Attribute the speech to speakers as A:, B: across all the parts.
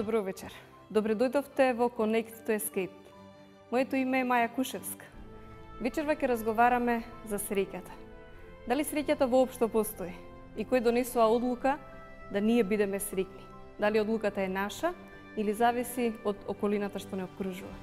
A: Добро вечер. Добре дојдовте во Connect to Escape. Моето име е Маја Кушевска. Вечерва ќе разговараме за среќата. Дали среќата воопшто постои? И кој донесува одлука да ние бидеме среќни? Дали одлуката е наша или зависи од околината што не окружува?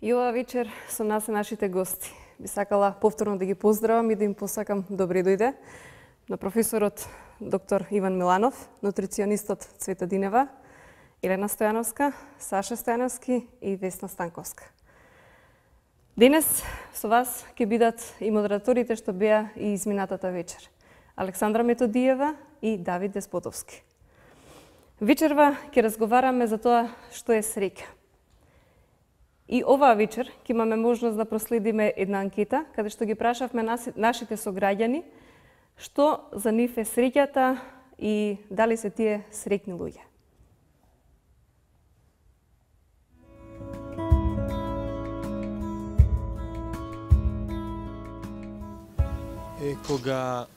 A: И ова вечер со нас се нашите гости. Би сакала повторно да ги поздравам и да им посакам добре дојде на професорот доктор Иван Миланов, нутриционистот Цвета Динева, Елена Стојановска, Саша Стојановски и Весна Станковска. Денес со вас ќе бидат и модераторите што беа и изминатата вечер. Александра Методиева и Давид Деспотовски. Вечерва ќе разговараме за тоа што е среќа. И оваа вечер ќе имаме можност да проследиме една анкета, каде што ги прашавме нашите сограѓани што за нив е среќата и дали се тие среќни луѓе.
B: Кога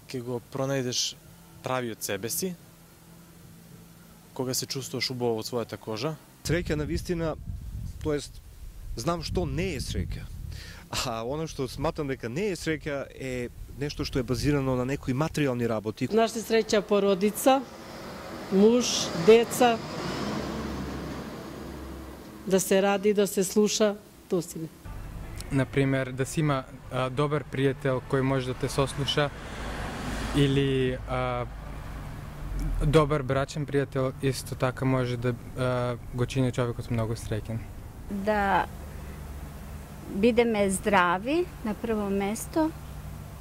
B: ќе го пронајдеш правиот себе си, кога се чувствуваш убаво во својата кожа.
C: Среќа на вистина, тоест, знам што не е среќа. А оно што сматам дека не е среќа е нешто што е базирано на некои материјални работи.
D: Нашата среќа породица, муж, деца, да се ради, да се слуша, тоа си.
E: Например, да си има добар пријател кој може да те сослуша или добар брачен пријател исто така може да го чини човекот многу среќен.
F: Да бидеме здрави на прво место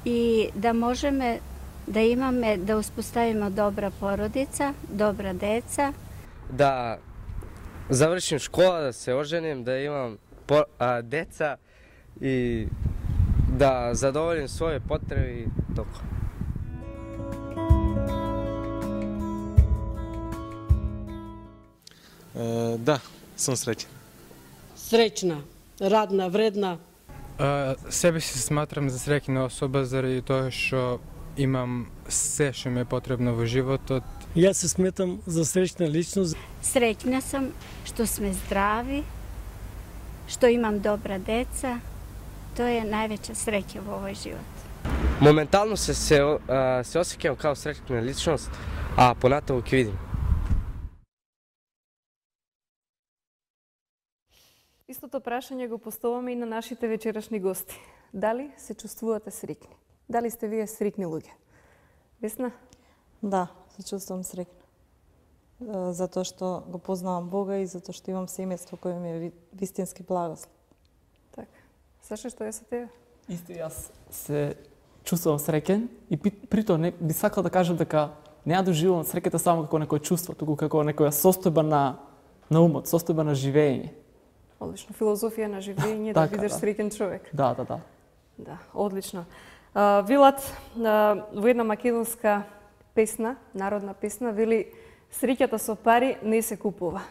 F: и да можеме да имаме, да успоставиме добра породица, добра деца.
G: Да завршим школа, да се оженим, да имам деца и да задоволим своје потреби и толку.
B: Да, сум среќен.
D: Среќна, радна, вредна.
E: Себе си сматрам за среќна особа заради тоа што имам се што ми е потребно во животот.
H: Јас се сметам за среќна личност.
F: Среќна сум што сме здрави, што имам добра деца. Тоа е највеќа среќа во овој живот.
G: Моментално се осеќам као среќна личност, а понатаму ќе видим.
A: Истото прашање го поставаме и на нашите вечерашни гости. Дали се чувствувате среќни? Дали сте вие среќни луѓе? Весна?
I: Да, се чувствувам среќна. Затоа што го познавам Бога и затоа што имам семејство кое ми е вистински благослов.
A: Така. Саша, што е со тебе?
J: Исто јас се чувствувам среќен и при тоа не би сакал да кажам дека не ја доживувам среќата само како некој чувство, туку како некоја состојба на умот, состојба на живење.
A: Одлично, филозофија на живење,
J: да
A: бидеш среќен човек.
J: Да.
A: Да, одлично. Велат во една македонска песна, народна песна, вели среќата со пари не се купува.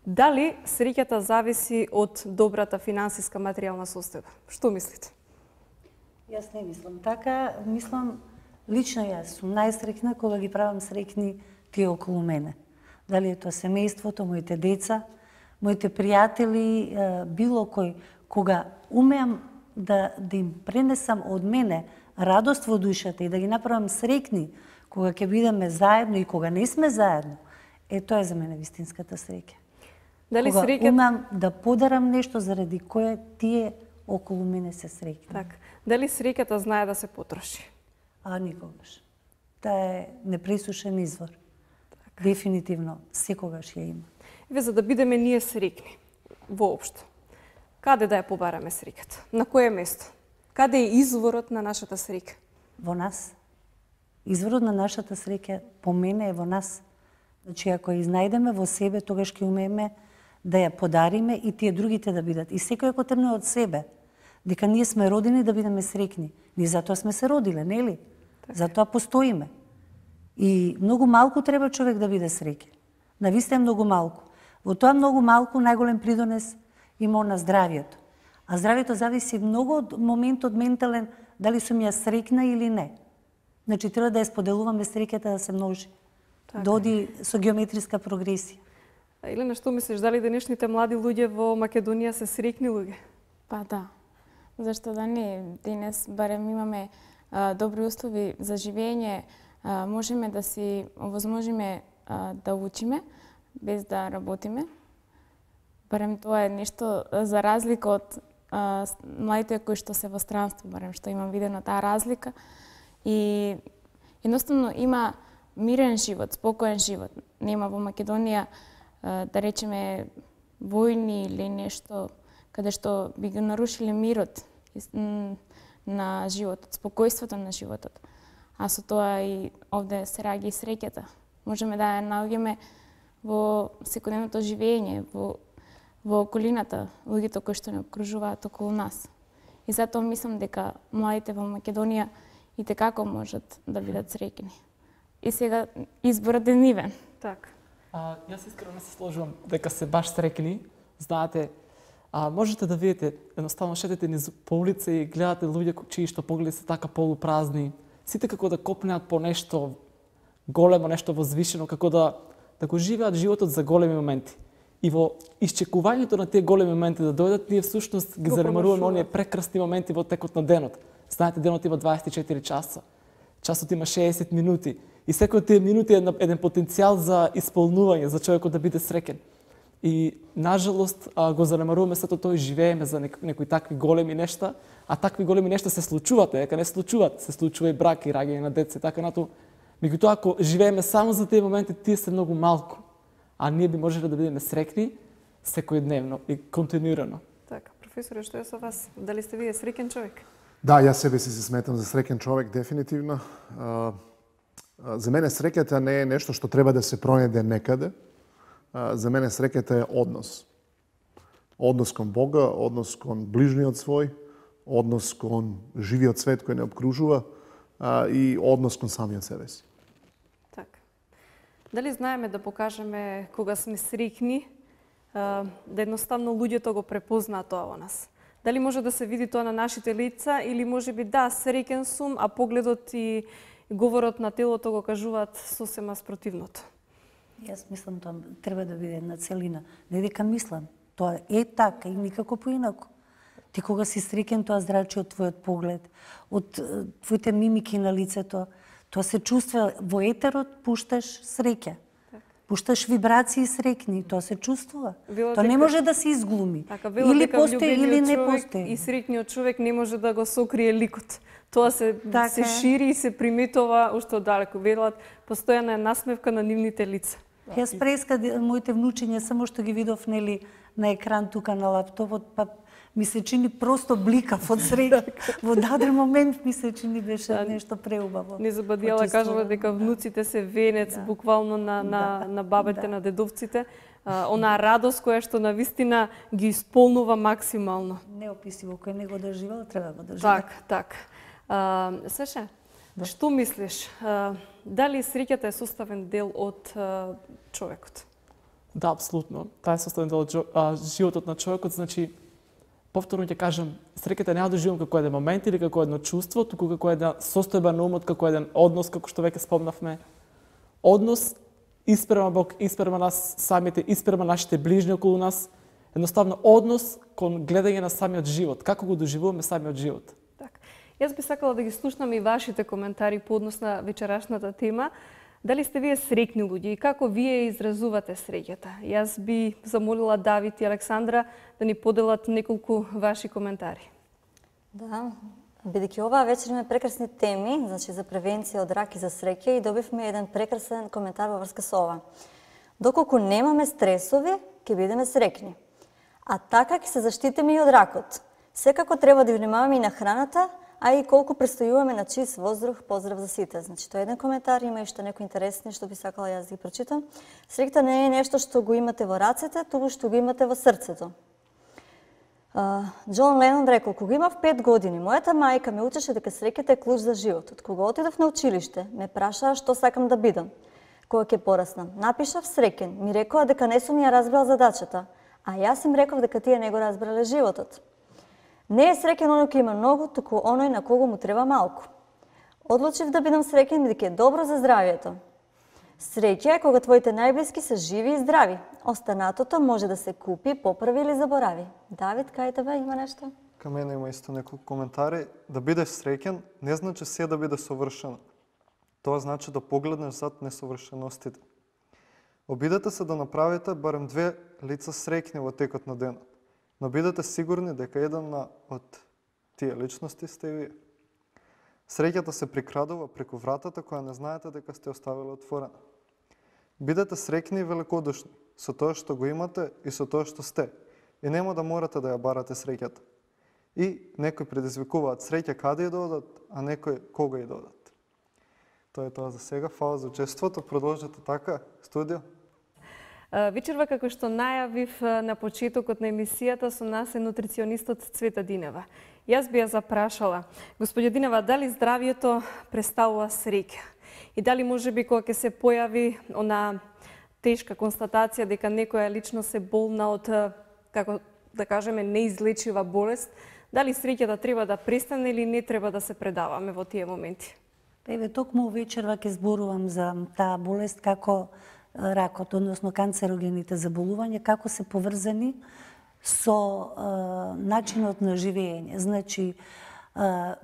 A: Дали среќата зависи од добрата финансиска материјална состојба? Што мислите?
K: Јас не мислам така, мислам лично јас сум најсреќна кога ги правам среќни тие околу мене. Дали е тоа семејството, моите деца, моите пријатели, било кој, кога умеам да им пренесам од мене радост во душата и да ги направам среќни кога ќе бидеме заедно и кога не сме заедно, тоа е за мене вистинската среќа.
A: Дали
K: кога
A: среќата...
K: умеам да подарам нешто заради кое тие околу мене се среќни.
A: Така. Дали среќата знае да се потроши?
K: а никогаш. Таа е непресушен извор. Дефинитивно, секогаш ја има.
A: Ве, за да бидеме ние среќни, воопшто, каде да ја побараме среќата? На кое место? Каде е изворот на нашата среќа?
K: Во нас. Изворот на нашата среќа по мене е во нас. Значи, ако ја изнајдеме во себе, тогаш ќе умееме да ја подариме и тие другите да бидат. И секој ако тргне од себе, дека ние сме родени да бидеме среќни. Ние затоа сме се родиле, нели? Затоа постоиме. И многу малку треба човек да биде среќен. Навистина многу малку. Во тоа многу малку најголем придонес има на здравието. А здравието зависи многу од моментот ментален, дали сум ја среќна или не. Значи, треба да ја споделуваме среќата да се множи. Да оди со геометриска прогресија.
A: Елена, што мислиш, дали денешните млади луѓе во Македонија се среќни луѓе?
L: Па да. Зашто да не? Денес барем имаме добри услови за живење, можеме да си овозможиме да учиме без да работиме. Барем тоа е нешто за разлика од младите кои што се во странство, барем што имам видено таа разлика. И едноставно има мирен живот, спокоен живот. Нема во Македонија да речеме војни или нешто каде што би го нарушиле мирот на животот, спокојството на животот. А со тоа и овде се раѓа и среќата. Можеме да ја наоѓаме во секојдневното живење, во околината, луѓето кои што не обкружуваат околу нас. И затоа мислам дека младите во Македонија итекако можат да бидат среќни. И сега изборот е нивен.
A: Така.
J: Јас искрено се сложувам дека се баш среќни. Знаете, можете да видите, едноставно шетате низ по улица и гледате луѓе чии што погледи се така полупразни. Сите како да копнеат по нешто големо, нешто возвишено, како да го живеат животот за големи моменти. И во исчекувањето на тие големи моменти да дојдат, ние всушност ги занемаруваме оние прекрасни моменти во текот на денот. Знаете, денот има 24 часа. Часот има 60 минути. И секој од тие минути е еден потенцијал за исполнување, за човекот да биде среќен. И, нажалост, го занемаруваме сето тоа и живееме за некои такви големи нешта, а такви големи нешта се случуваат, дека не случуваат. Се случува и брак, и раѓање на деца, така нато. Меѓутоа, ако живееме само за тие моменти, тие се многу малку. А ние би можеле да бидеме среќни секојдневно и континуирано.
A: Така, професоре, што е со вас? Дали сте вие среќен човек?
M: Да, јас себе си се сметам за среќен човек, дефинитивно. За мене среќата не е нешто што треба да се пронајде некаде. За мене среќата е однос. Однос кон Бога, однос кон ближниот свој, однос кон живиот свет кој не обкружува и однос кон самиот себе си.
A: Така. Дали знаеме да покажеме кога сме среќни, да едноставно луѓето го препознаат тоа во нас? Дали може да се види тоа на нашите лица или може би да, среќен сум, а погледот и говорот на телото го кажуваат сосема спротивното?
K: Јас мислам тоа треба да биде една целина. Не дека мислам, тоа е така и никако поинаку. Ти кога си среќен, тоа зрачи од твојот поглед, од твоите мимики на лицето, тоа се чувства во етерот, пушташ среќа. Пушташ вибрации среќни, тоа се чувствува. Тоа не може да се изглуми.
A: Така,
K: или постои или не постои.
A: И среќниот човек не може да го сокрие ликот. Тоа се шири и се приметува уште оддалеку. Велат, постојана е насмевка на нивните лица.
K: Јас преска моите внучиња само што ги видов нели на екран тука на лаптопот, па ми се чини просто бликав од среќа. Во даден момент ми се чини беше нешто преубаво.
A: Не забадијала кажала дека внуците се венец буквално на бабите, на дедовците. Онаа радост која што навистина ги исполнува максимално.
K: Неописиво, кој не го доживел, треба го доживел.
A: Так. Сеше, што мислиш? Дали среќата е составен дел од човекот?
J: Да, апсолутно. Таа е составен дел од животот на човекот, значи повторно ќе кажам, среќата не ја доживам како еден момент или како едно чувство, туку како една состојба на умот, како еден однос, како што веќе спомнавме. Однос испрема Бог, испрема нас самите, испрема нашите ближни околу нас. Едноставно однос кон гледање на самиот живот, како го доживуваме самиот живот.
A: Така. Јас би сакала да ги слушнам и вашите коментари по однос на вечерашната тема. Дали сте вие среќни луѓе и како вие изразувате среќата? Јас би замолила Давид и Александра да ни поделат неколку ваши коментари.
I: Да,
N: бидејќи оваа вечер имаме прекрасни теми, значи за превенција од рак и за среќа, и добивме еден прекрасен коментар во врска со ова. Доколку немаме стресови, ќе бидеме среќни. А така ќе се заштитиме и од ракот. Секако треба да внимаваме и на храната, а и колку престојуваме на чист воздух. Поздрав за сите. Значи, тоа е еден коментар, има и што некои интересни што би сакала јас да ги прочитам. Среќата не е нешто што го имате во рацете, туку што го имате во срцето. Џон Ленон рекол: кога имав 5 години, мојата мајка ме учеше дека среќата е клуч за животот. Кога отидов на училиште, ме прашаа што сакам да бидам. Кога ќе пораснам, напишав среќен. Ми рекоа дека не сум ја разбрал задачата, а јас им реков дека тие не го разбрале животот. Не е среќен оној кој има многу, туку оној на кого му треба малку. Одлучив да бидам среќен бидејќи е добро за здравието. Среќа е кога твоите најблиски се живи и здрави. Останатото може да се купи, поправи или заборави. Давид, кај тебе има нешто?
O: Кај мене има исто неколку коментари. Да бидеш среќен не значи се да биде совршено. Тоа значи да погледнеш зад несовршеностите. Обидете се да направите барем 2 лица среќни во текот на денот. Но бидете сигурни дека една од тие личности сте и вие. Среќата се прикрадува преку вратата која не знаете дека сте оставили отворена. Бидете среќни и великодушни со тоа што го имате и со тоа што сте. И нема да морате да ја барате среќата. И некои предизвикуваат среќа каде ја додат, а некои кога ја додат. Тоа е тоа за сега. Фала за учеството. Продолжете така, студио.
A: Вечерва, како што најавив на почетокот на емисијата, со нас е нутриционистот Цвета Динева. Јас би ја запрашала, господја Динева, дали здравието представува среќа? И дали може би кога ќе се појави она тешка констатација дека некоја личност е болна од, како да кажеме, неизлечива болест, дали среќата треба да престане или не треба да се предаваме во тие моменти?
K: Еве, токму вечерва ќе зборувам за таа болест како ракот, односно канцерогените заболувања, како се поврзани со начинот на живење. Значи,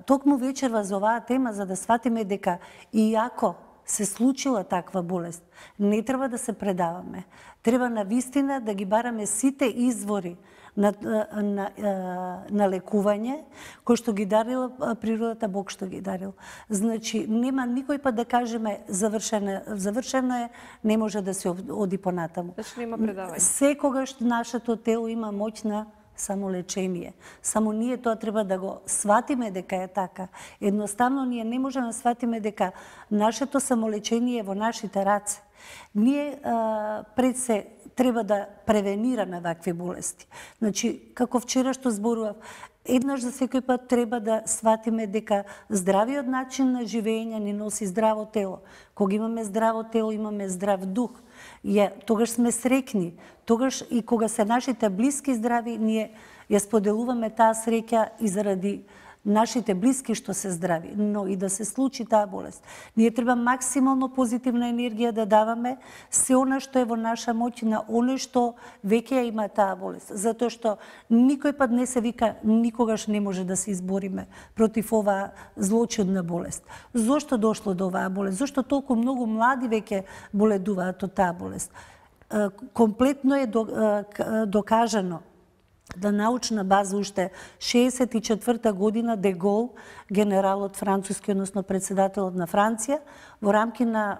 K: токму вечерва за оваа тема, за да сватиме дека иако се случила таква болест, не треба да се предаваме. Треба навистина да ги бараме сите извори на лекување, кој што ги дарила природата, Бог што ги дарил. Значи, нема никој пат да кажеме завршено е, не може да се оди понатаму.
A: Значи нема предавање.
K: Секогаш нашето тело има моќ на самолечение. Само ние тоа треба да го сватиме дека е така. Едноставно ние не можеме да сватиме дека нашето самолечение е во нашите раце. Ние пред се треба да превенираме вакви болести. Значи, како вчера што зборував, еднаш за секој пат треба да сватиме дека здравиот начин на живење ни носи здраво тело. Кога имаме здраво тело, имаме здрав дух. Тогаш сме среќни. Тогаш и кога се нашите блиски здрави, ние ја споделуваме таа среќа и заради нашите блиски што се здрави, но и да се случи таа болест. Ние треба максимално позитивна енергија да даваме се она што е во наша моќ на оној што веќе ја има таа болест. Затоа што никој пат не се вика никогаш не може да се избориме против оваа злочудна болест. Зошто дошло до оваа болест? Зошто толку многу млади веќе боледуваат од таа болест? Комплетно е докажано да научна база уште 64-та година Де Гол, генералот француски, односно председателот на Франција, во рамки на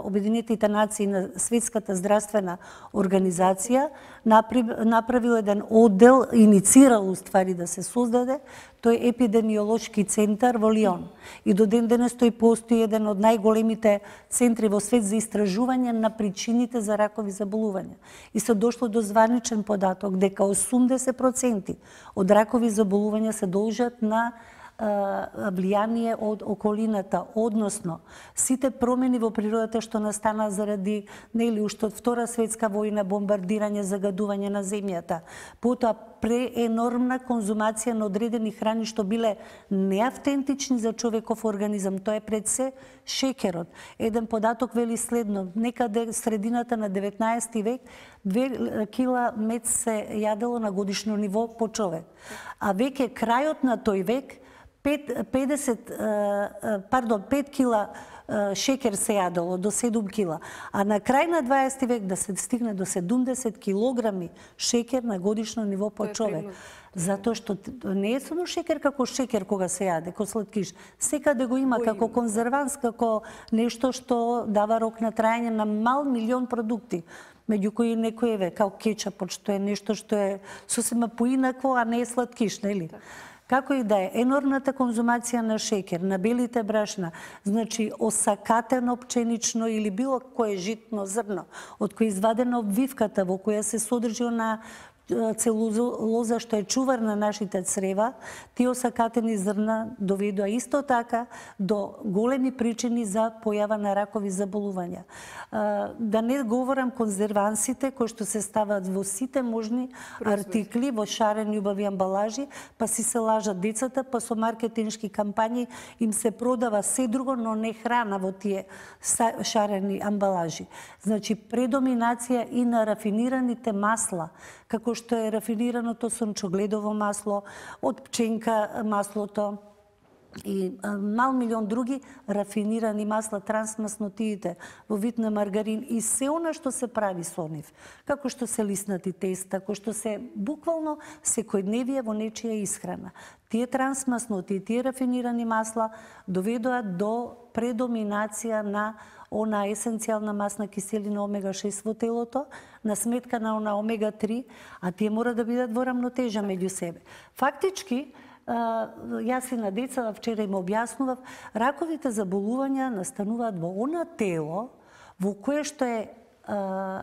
K: Обединетите нации на Светската здравствена организација, направил еден оддел, иницирал уствари да се создаде, тој епидемиолошки центар во Лион. И до ден денес тој постои еден од најголемите центри во свет за истражување на причините за ракови заболувања. И се дошло до званичен податок дека 80% од ракови заболувања се должат на влијание од околината, односно сите промени во природата што настана заради уште од Втора светска војна, бомбардирање, загадување на земјата, потоа преенормна конзумација на одредени храни што биле неавтентични за човеков организам. Тоа е пред се шеќерот. Еден податок вели следно: некаде средината на 19 век 2 кила мед се јадело на годишно ниво по човек. А веќе крајот на тој век 5 кила шекер се јадало до 7 кила, а на крај на 20 век да се стигне до 70 килограми шекер на годишно ниво по човек. Затоа што не е само шекер како шекер кога се јаде, како сладкиш. Секаде го има како конзерванс, како нешто што дава рок на трајање на мал милион продукти, меѓу кои некои како кетчапот, што е нешто што е сосема поинакво, а не е сладкиш, нели? Како и да е, енормната конзумација на шекер, на белите брашна, значи осакатено пченично или било кое житно зрно, од кој извадена обвивката во која се содржи на целулоза што е чувар на нашите црева, тие осакатени зрна доведува исто така до големи причини за појава на ракови заболувања. Да не говорам конзервансите кои што се стават во сите можни артикли, во шарени убави амбалажи, па си се лажат децата, па со маркетиншки кампањи им се продава се друго, но не храна во тие шарени амбалажи. Значи предоминација и на рафинираните масла, како што е рафинираното сончогледово масло, од пченка маслото и мал милион други рафинирани масла, трансмаснотиите во вид на маргарин и се она што се прави со нив, како што се лиснати теста, како што се буквално секојдневие во нечија исхрана. Тие трансмаснотии, тие рафинирани масла доведоа до предоминација на она есенцијална масна киселина омега-6 во телото, на сметка на она омега-3, а тие мора да бидат во рамнотежа меѓу себе. Фактички, јас и на деца вчера им објаснував, раковите заболувања настануваат во она тело во кое што е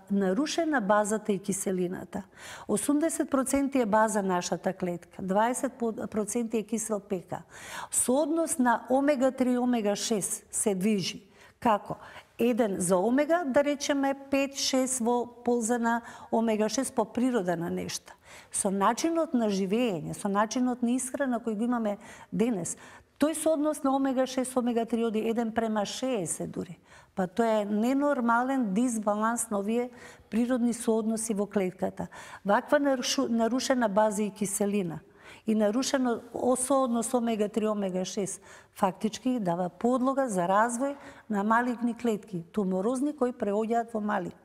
K: нарушена базата и киселината. 80% е база нашата клетка, 20% е кисел ПК. Сооднос на омега-3 и омега-6 се движи. Како? Еден за омега, да речеме 5-6 во полза на омега-6 по природа на нешта. Со начинот на живење, со начинот на исхрана кој го имаме денес, тој сооднос на омега-6, омега-3 оди 1:60 дури. Па тоа е ненормален дисбаланс на овие природни соодноси во клетката. Ваква нарушена база и киселина и нарушено сооднос омега-3, омега-6 фактички дава подлога за развој на малигни клетки, туморозни кои преоѓаат во малигни.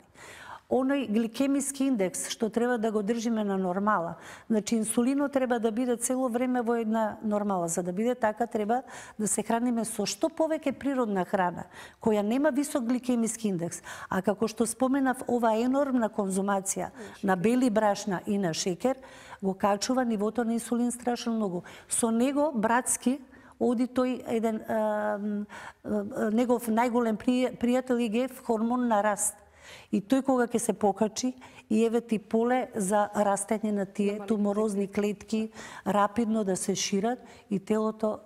K: Оној гликемиски индекс што треба да го држиме на нормала. Значи инсулинот треба да биде цело време во една нормала. За да биде така треба да се храниме со што повеќе природна храна, која нема висок гликемиски индекс. А како што споменав, ова енормна конзумација на бели брашна и на шекер го качува нивото на инсулин страшно многу. Со него братски оди тој еден негов најголем пријател ИГФ хормон на раст. И тој кога ќе се покачи и еве ти поле за растење на тие туморозни клетки, рапидно да се шират и телото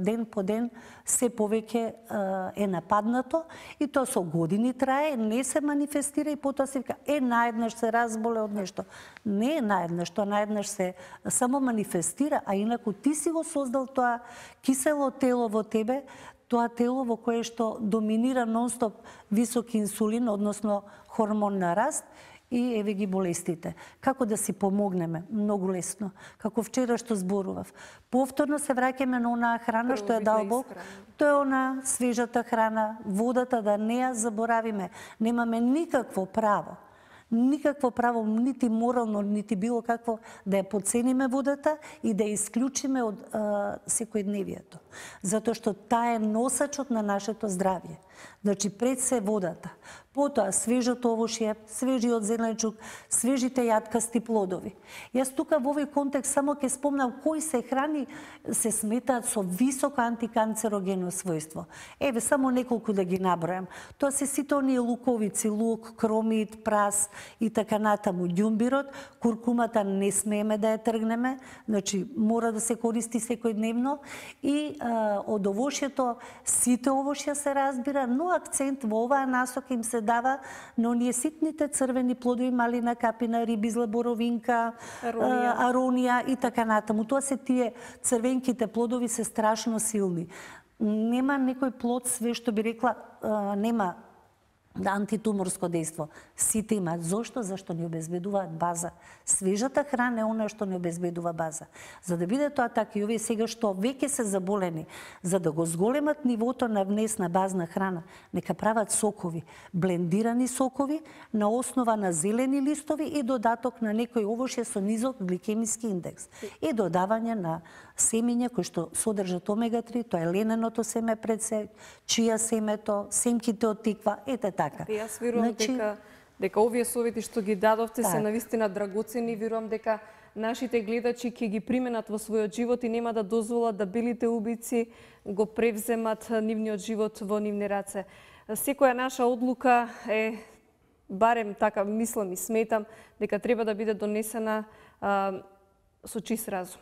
K: ден по ден се повеќе е нападнато и тоа со години трае, не се манифестира и потоа се вика наеднаш се разболе од нешто. Не е наеднаш, тоа наеднаш се само манифестира, а инаку ти си го создал тоа кисело тело во тебе, тоа тело во кое што доминира нонстоп висок инсулин, односно хормон на раст, и еве ги болестите. Како да си помогнеме? Многу лесно. Како вчера што зборував. Повторно се враќаме на онаа храна што е дал Бог. Тоа е она свежата храна, водата да не ја заборавиме. Немаме никакво право, нити морално, нити било какво, да ја подцениме водата и да ја исклучиме од секојдневието. Затоа што таа е носачот на нашето здравје. Значи, пред се водата, потоа свежото овошје, свежиот зеленчук, свежите јаткасти плодови. Јас тука во овој контекст само ќе спомнам кои се храни се сметаат со високо антиканцерогенно својство. Еве, само неколку да ги набројам. Тоа се сите оние луковици, лук, кромит, прас и така натаму. Ѓумбирот, куркумата не смееме да ја тргнеме, значи мора да се користи секојдневно и од овошјето сите овошја се разбира, но акцент во оваа насока им се дава на оние ситните црвени плодови, малина, капина, рибизла, боровинка, аронија и така натаму. Тоа се тие црвенките плодови се страшно силни. Нема некој плод све што би рекла, нема антитуморско дејство. Сите имаат. Зошто? Зашто ни обезбедуваат база. Свежата храна е она што ни обезбедува база. За да биде тоа така и овие сега што веќе се заболени, за да го зголемат нивото на внес на базна храна, нека прават сокови, блендирани сокови на основа на зелени листови и додаток на некој овошје со низок гликемиски индекс и додавање на семења кои што содржат омега-3, тоа е лененото семе пред се, чија семето, семките од тиква, ете така.
A: Јас верувам дека овие совети што ги дадовте се навистина драгоцени, верувам дека нашите гледачи ќе ги применат во својот живот и нема да дозволат да белите убици го превземат нивниот живот во нивни раце. Секоја наша одлука е, барем така мислам и сметам, дека треба да биде донесена со чист разум.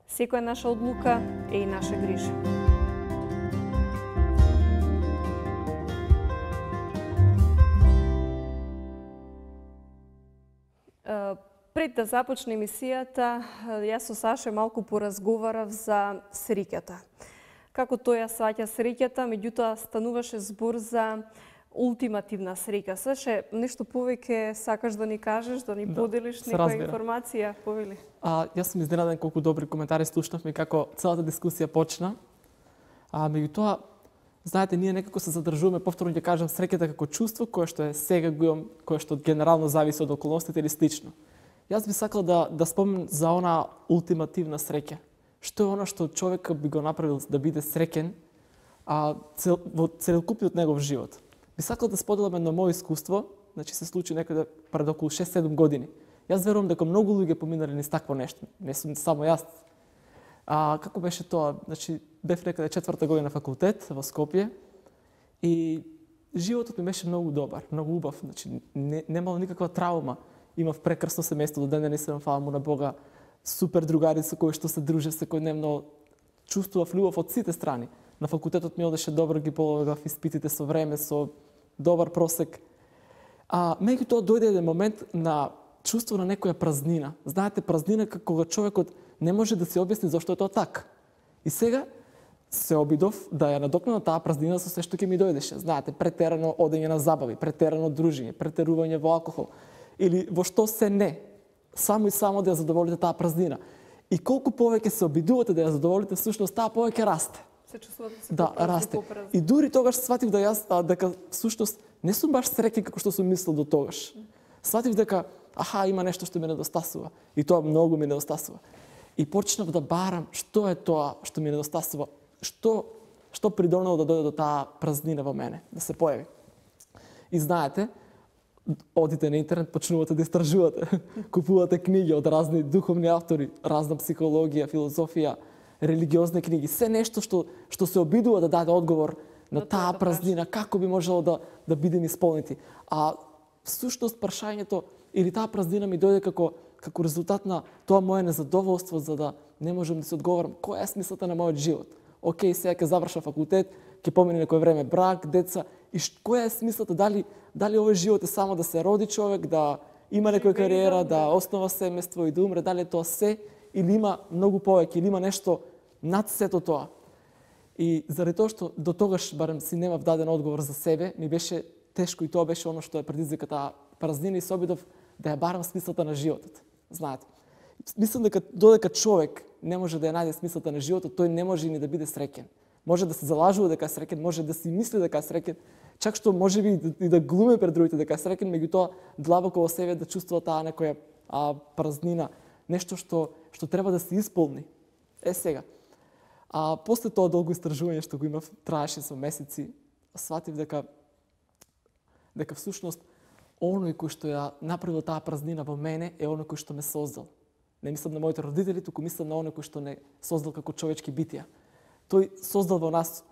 A: Секоја наша одлука е и наша грижа. Пред да започне емисијата, јас со Саше малку поразговарав за среќата. Како тој ја сваќа среќата, меѓутоа стануваше збор за ултимативна среќа. Саше, нешто повеќе сакаш да ни кажеш, да ни поделиш некоја информација, повели?
J: Јас сум изненаден колку добри коментари слушнавме како целата дискусија почна. Меѓутоа, знаете, ние некако се задржуваме, повторно ќе кажам, среќата како чувство кое што е сега го имам, кое што генерално зависи од околностите или слично. Јас би сакал да спомнам за она ултимативна среќа. Што е она што човекот би го направил да биде среќен во целокупниот негов живот. Би сакал да споделам едно моје искуство, значи се случи некаде пред околу 6-7 години. Јас верувам дека многу луѓе поминале низ такво нешто, не сум само јас. Како беше тоа? Значи, бев некаде 4-та година факултет во Скопје и животот ми беше многу добар, многу убав, значи немало никаква траума. Имав прекрасно семејство, до ден денес фала му на Бога, супер другари со кои што се друже секојдневно, чувствував љубов од сите страни. На факултетот ми одеше добро, ги полагав испитите со време, со добар просек. Меѓутоа дојде еден момент на чувство на некоја празнина. Знаете, празнина кога човекот не може да се објасни зошто е тоа така. И сега се обидов да ја надокнам таа празнина со се што ќе ми дојдеше. Знаете, претерано одење на забави, претерано дружење, претерување во алкохол или во што се не. Само и само да ја задоволите таа празнина. И колку повеќе се обидувате да ја задоволите, всушност таа повеќе расте.
A: Се чувствувате се
J: расте. И дури тогаш сватив да јас дека всушност не сум баш среќен како што сум мислел до тогаш. Сватив дека има нешто што ми недостасува и тоа многу ми недостасува. И почнав да барам што е тоа што ми недостасува, што придонело да дојде до таа празнина во мене, да се појави. И знаете, одите на интернет, почнувате да истражувате, купувате книги од разни духовни автори, разна психологија, филозофија, религиозни книги, се нешто што се обидува да даде одговор на таа празнина, како би можело да бидем исполнети. Всушност прашањето или таа празнина ми дојде како резултат на тоа моје незадоволство за да не можам да се одговорам која е смислата на мојот живот. Океј, сега ќе завршам факултет, ќе помине некој време брак, деца, и која е смислата, дали овој живот е само да се роди човек, да има некоја кариера, да основа семејство и да умре, дали е тоа се или има многу повеќе, или има нешто над сето тоа. И заради тоа што до тогаш барем си немав даден одговор за себе, ми беше тешко и тоа беше оно што е предизвика таа празнина и се обидов да ја барам смислата на животот. Знаете, мислам дека додека човек не може да ја најде смислата на животот, тој не може ни да биде среќен. Може да се залажува дека е среќен, може да си мисли дека е среќен, чак што може би и да глуми пред другите дека е среќен, меѓутоа длабоко во себе да чувствува таа некоја празнина, нешто што треба да се исполни. Сега. После тоа долго истражување што го имав, траеше со месеци, сватив дека всушност оној кој што ја направил таа празнина во мене е оној кој што ме создал. Не мислам на моите родители, туку мислам на оној кој што не создал како човечки битија. Тој создал во нас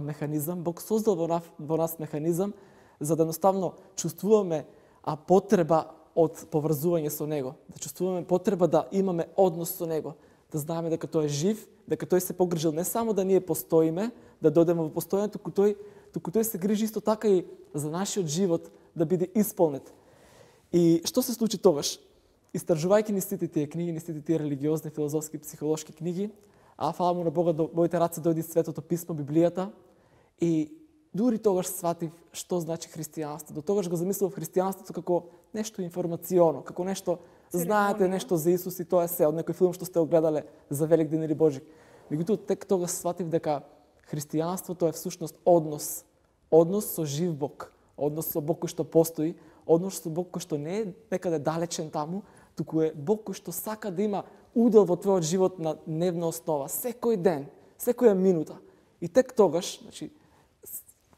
J: механизам, Бог создал во нас механизам за да едноставно чувствуваме потреба од поврзување со Него, да чувствуваме потреба да имаме однос со Него, да знаеме дека тој е жив, дека тој се погрижил не само да ние постоиме, да дојдеме во постојање, туку тој се грижи исто така и за нашиот живот да биде исполнет. И што се случи тогаш? Истражувајќи ни сите тие книги, ни сите тие религиозни, филозофски, психолошки книги, фала му на Бога, до моите раце дојде Светото писмо, Библијата, и дури тогаш сватив што значи христијанство. До тогаш го замислував христијанството како нешто информационо, како нешто знаете нешто за Исус и тоа е се од некој филм што сте огледале за Великден или Божик. Меѓутоа тек тогаш сватив дека христијанството е всушност однос, однос со жив Бог, однос со Бог кој што постои, однос со Бог кој што не е некаде далечен таму, туку е Бог кој што сака да има удел во твојот живот на дневна основа, секој ден, секоја минута. И тек тогаш, значи,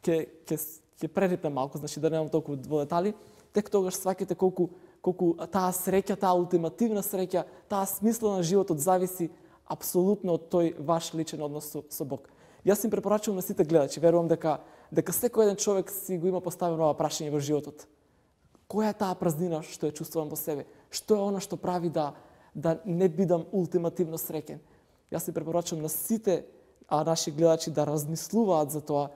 J: ќе прерипнам малку, значи да немам толку во детали, тек тогаш сваќате колку таа среќа, таа ултимативна среќа, таа смисла на животот зависи апсолутно од тој ваш личен однос со Бог. Јас им препорачувам на сите гледачи, верувам дека секој еден човек си го има поставено ова прашање во животот. Која е таа празнина што ја чувствувам во себе? Што е она што прави да не бидам ултимативно среќен? Јас им препорачувам на сите наши гледачи да размислуваат за тоа,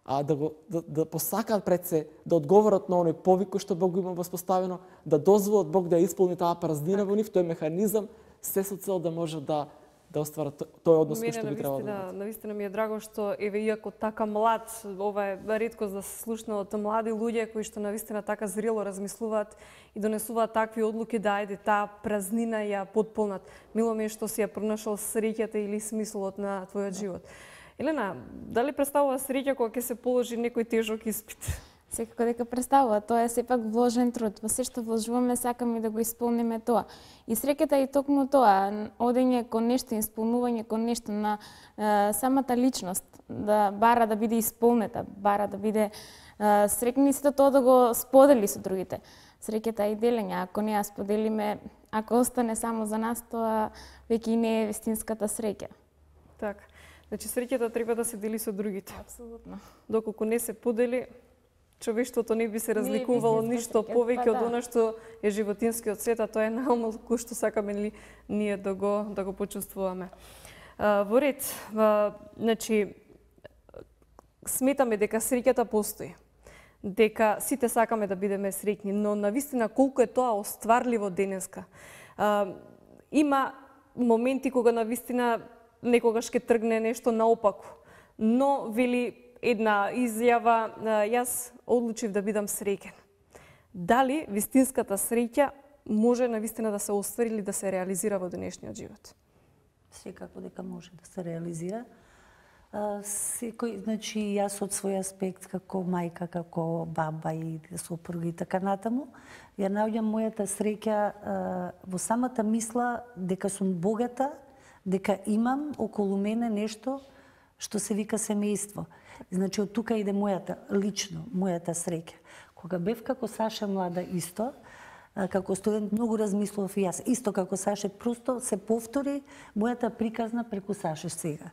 J: да посакаат пред се, да одговорат на оној повик кој што Бог го има воспоставено, да дозволат Бог да исполни таа празнина во нив, тој механизам, се со цел да може да остварат тој однос кој што би требало да имат.
A: Навистина ми е драго што еве иако така млад, ова е реткост да се слушна од млади луѓе кои што навистина така зрело размислуваат и донесуваат такви одлуки да ајде таа празнина ја потполнат. Мило ми е што си ја пронашол среќата или смислот на твојот живот. Елена, дали представува среќа кога ќе се положи некој тежок испит?
L: Секако дека представува, тоа е сепак вложен труд. Во се што вложуваме, сакаме да го исполниме тоа. И среќата е токму тоа, одење кон нешто, исполнување кон нешто на самата личност, да бара да биде исполнета, бара да биде среќни сето тоа да го сподели со другите. Среќата е делење, ако не ја споделиме, ако остане само за нас, тоа веќе не е вистинската среќа.
A: Така. Значи среќата треба да се дели со другите.
L: Апсолутно.
A: Доколку не се подели, човештвото не би се разликувало ништо повеќе од она што е животинскиот свет, а тоа е наумно кој што сакаме ние да го почувствуваме. Во ред, значи сметаме дека среќата постои, дека сите сакаме да бидеме среќни, но навистина колку е тоа остварливо денеска. Има моменти кога навистина некогаш ќе тргне нешто наопаку, но вели една изјава, јас одлучив да бидам среќен. Дали вистинската среќа може навистина да се оствари или да се реализира во денешниот живот?
K: Секако дека може да се реализира. Секој, значи, јас од свој аспект како мајка, како баба и сопруга и така натаму, ја наоѓам мојата среќа во самата мисла дека сум богата, дека имам околу мене нешто што се вика семејство. Значи, од тука иде мојата среќа. Кога бев како Саша млада исто, како студент многу размислував и јас. Исто како Саше, просто се повтори мојата приказна преку Саше сега.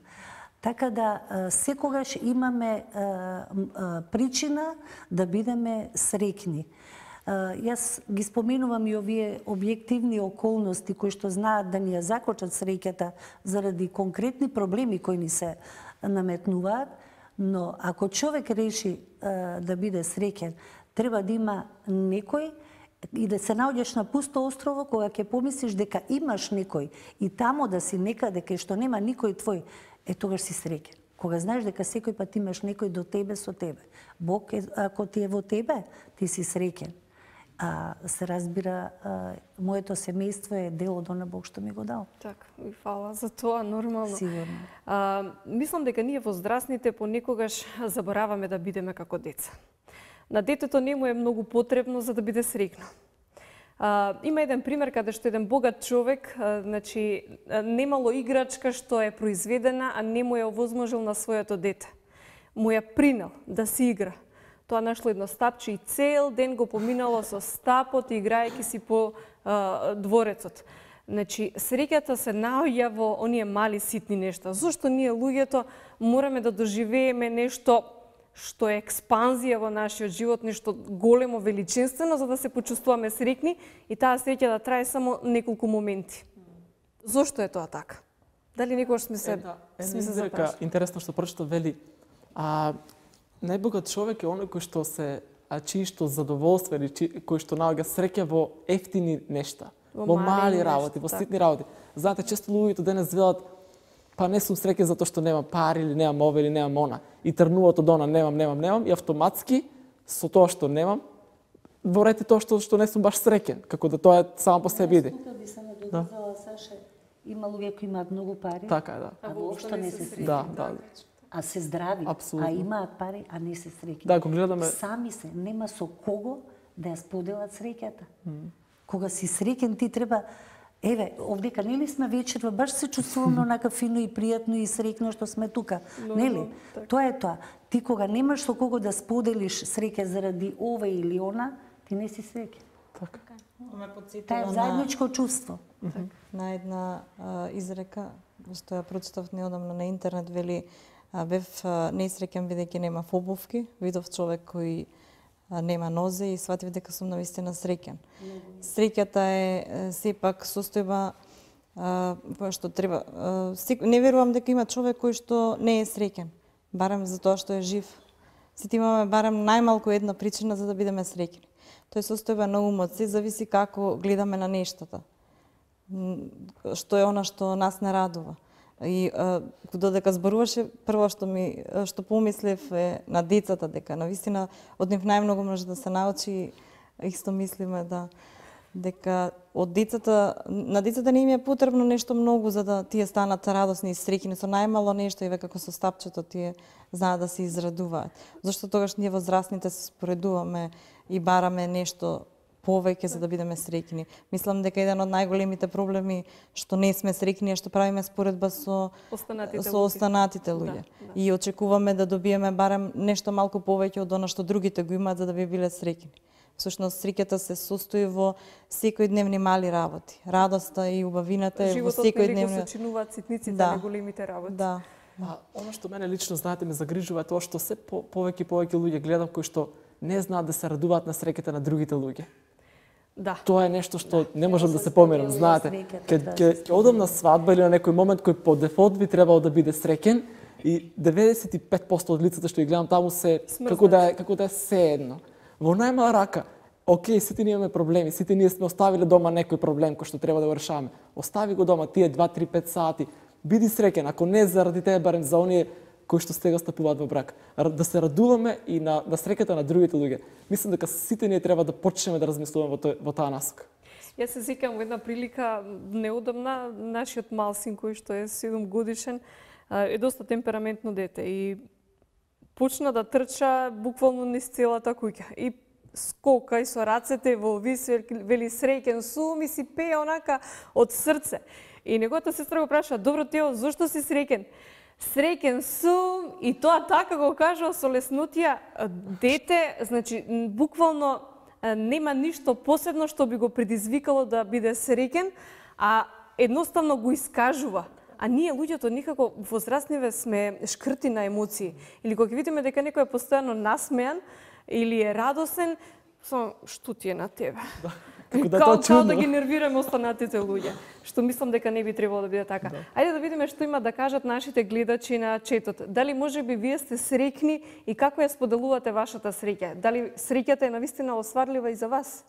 K: Така да секогаш имаме причина да бидеме среќни. Јас ги споменувам и овие објективни околности кои што знаат да ни ја закочат среќата заради конкретни проблеми кои ни се наметнуваат, но ако човек реши да биде среќен, треба да има некој и да се наоѓаш на пусто острово кога ќе помислиш дека имаш некој и тамо да си некаде кај што нема никој твој, тогаш си среќен. Кога знаеш дека секој пат имаш некој до тебе со тебе. Бог ако ти е во тебе, ти си среќен. Се разбира, моето семејство е дел од она Бог што ми го дал.
A: Така, и фала за тоа, нормално.
K: Сигурно.
A: Мислам дека ние возрастните понекогаш забораваме да бидеме како деца. На детето не му е многу потребно за да биде среќно. Има еден пример каде што еден богат човек, значи, немало играчка што е произведена, а не му е овозможил на своето дете. Му ја принел да си игра. Тоа нашло едно стапче и цел ден го поминало со стапот, играјќи си по дворецот. Значи, среќата се наоѓа во оние мали ситни нешта. Зошто ние луѓето мораме да доживееме нешто што е експанзија во нашиот живот, нешто големо, величинствено, за да се почувствуваме среќни и таа среќа да трае само неколку моменти. Зошто е тоа така? Дали некогаш сме се запрашали?
J: Интересно што прочитав, вели, најбогат човек е оној кој што чии што задоволство или кој што наоѓа среќа во ефтини нешта, во мали работи, во ситни работи. Знаете, често луѓето денес велат, па не сум среќен затоа што немам пари или немам ова или немам она. И трнуват од она немам и автоматски со тоа што немам ворете тоа што не сум баш среќен, како да тоа само по себе иде.
K: Тука би се надоврзала, Саше, има луѓе кои имаат многу пари,
J: така е, да.
K: а воопшто не се среќни.
J: Да.
K: А се здрави,
J: Апсолутно.
K: а имаат пари, а не се среќни.
J: Да, го гледаме.
K: Сами се, нема со кого да ја споделат среќата. Кога си среќен, ти треба еве, овдека нели сме вечерва, баш се чувствуваме онака фино и пријатно и среќно што сме тука, нели? Тоа е тоа. Ти кога немаш со кого да споделиш среќа заради ова или она, ти не си среќен.
J: Така.
K: Таа е заедничко чувство.
I: На една изрека, што ја прочитав неодамна на интернет, вели бев несреќен бидејќи немав обувки, видов човек кој нема нозе и сватив дека сум навистина среќен. Среќата е сепак состојба која што треба. Не верувам дека има човек кој што не е среќен, барем за тоа што е жив. Сите имаме барем најмалку една причина за да бидеме среќни. Тоа е состојба на умот, се зависи како гледаме на нештата. Што е она што нас не радува. И додека зборуваше, прво што помислев е на децата, дека навистина од нив најмногу може да се научи. Исто мислиме дека од децата, на децата не им е потребно нешто многу за да тие станат радосни и среќни со најмало нешто, еве како со стапчето тие знаат да се израдуваат. Зашто тогаш ние возрастните се споредуваме и бараме нешто повеќе за да бидеме среќни. Мислам дека еден од најголемите проблеми што не сме среќни е што правиме споредба со останатите луѓе. И очекуваме да добиеме барем нешто малку повеќе од она што другите го имаат за да би биле среќни. Всушност среќата се состои во секојдневни мали работи. Радоста и убавината е во секојдневни.
A: Животот се сочинуваат ситниците на големите работи.
I: Да.
J: Оно што мене лично, знаете, ме загрижува е тоа што се повеќе луѓе гледам кои што не знаат да се радуваат на среќата на другите луѓе.
A: Да.
J: Тоа е нешто што не можам да се померам, знаете. Ќе одам на свадба или на некој момент кој по дефолт би требало да биде среќен и 95% од лицата што ги гледам таму се како да е се едно. Во најмала рака, окей, сите ние имаме проблеми, сите ние сме оставиле дома некој проблем кој што треба да го решаваме. Остави го дома тие 2, 3, 5 сати. Биди среќен, ако не заради тебе, барем за оние кои што сега стапуваат во брак. Да се радуваме и на среќата на другите луѓе. Мислам дека сите ние треба да почнеме да размислуваме во таа насока.
A: Јас се сеќавам во една прилика неодамна, нашиот мал син кој што е 7 годишен е доста темпераментно дете и почна да трча буквално низ целата куќа и скока и со рацете во вис, вели среќен сум и си пее онака од срце. И неговата сестра го праша: "Добро Тео, зошто си среќен?" Среќен сум, и тоа така го кажува со леснотија. Дете, значи, буквално нема ништо посебно што би го предизвикало да биде среќен, а едноставно го искажува. А ние луѓето никако возрастниве сме шкрти на емоции. Или кога видиме дека некој е постојано насмеан или е радосен, што ти е на тебе? Као да ги нервираме останатите луѓе, што мислам дека не би требало да биде така. Ајде да видиме што има да кажат нашите гледачи на четот. Дали можеби вие сте среќни и како ја споделувате вашата среќа? Дали среќата е навистина осварлива и за вас?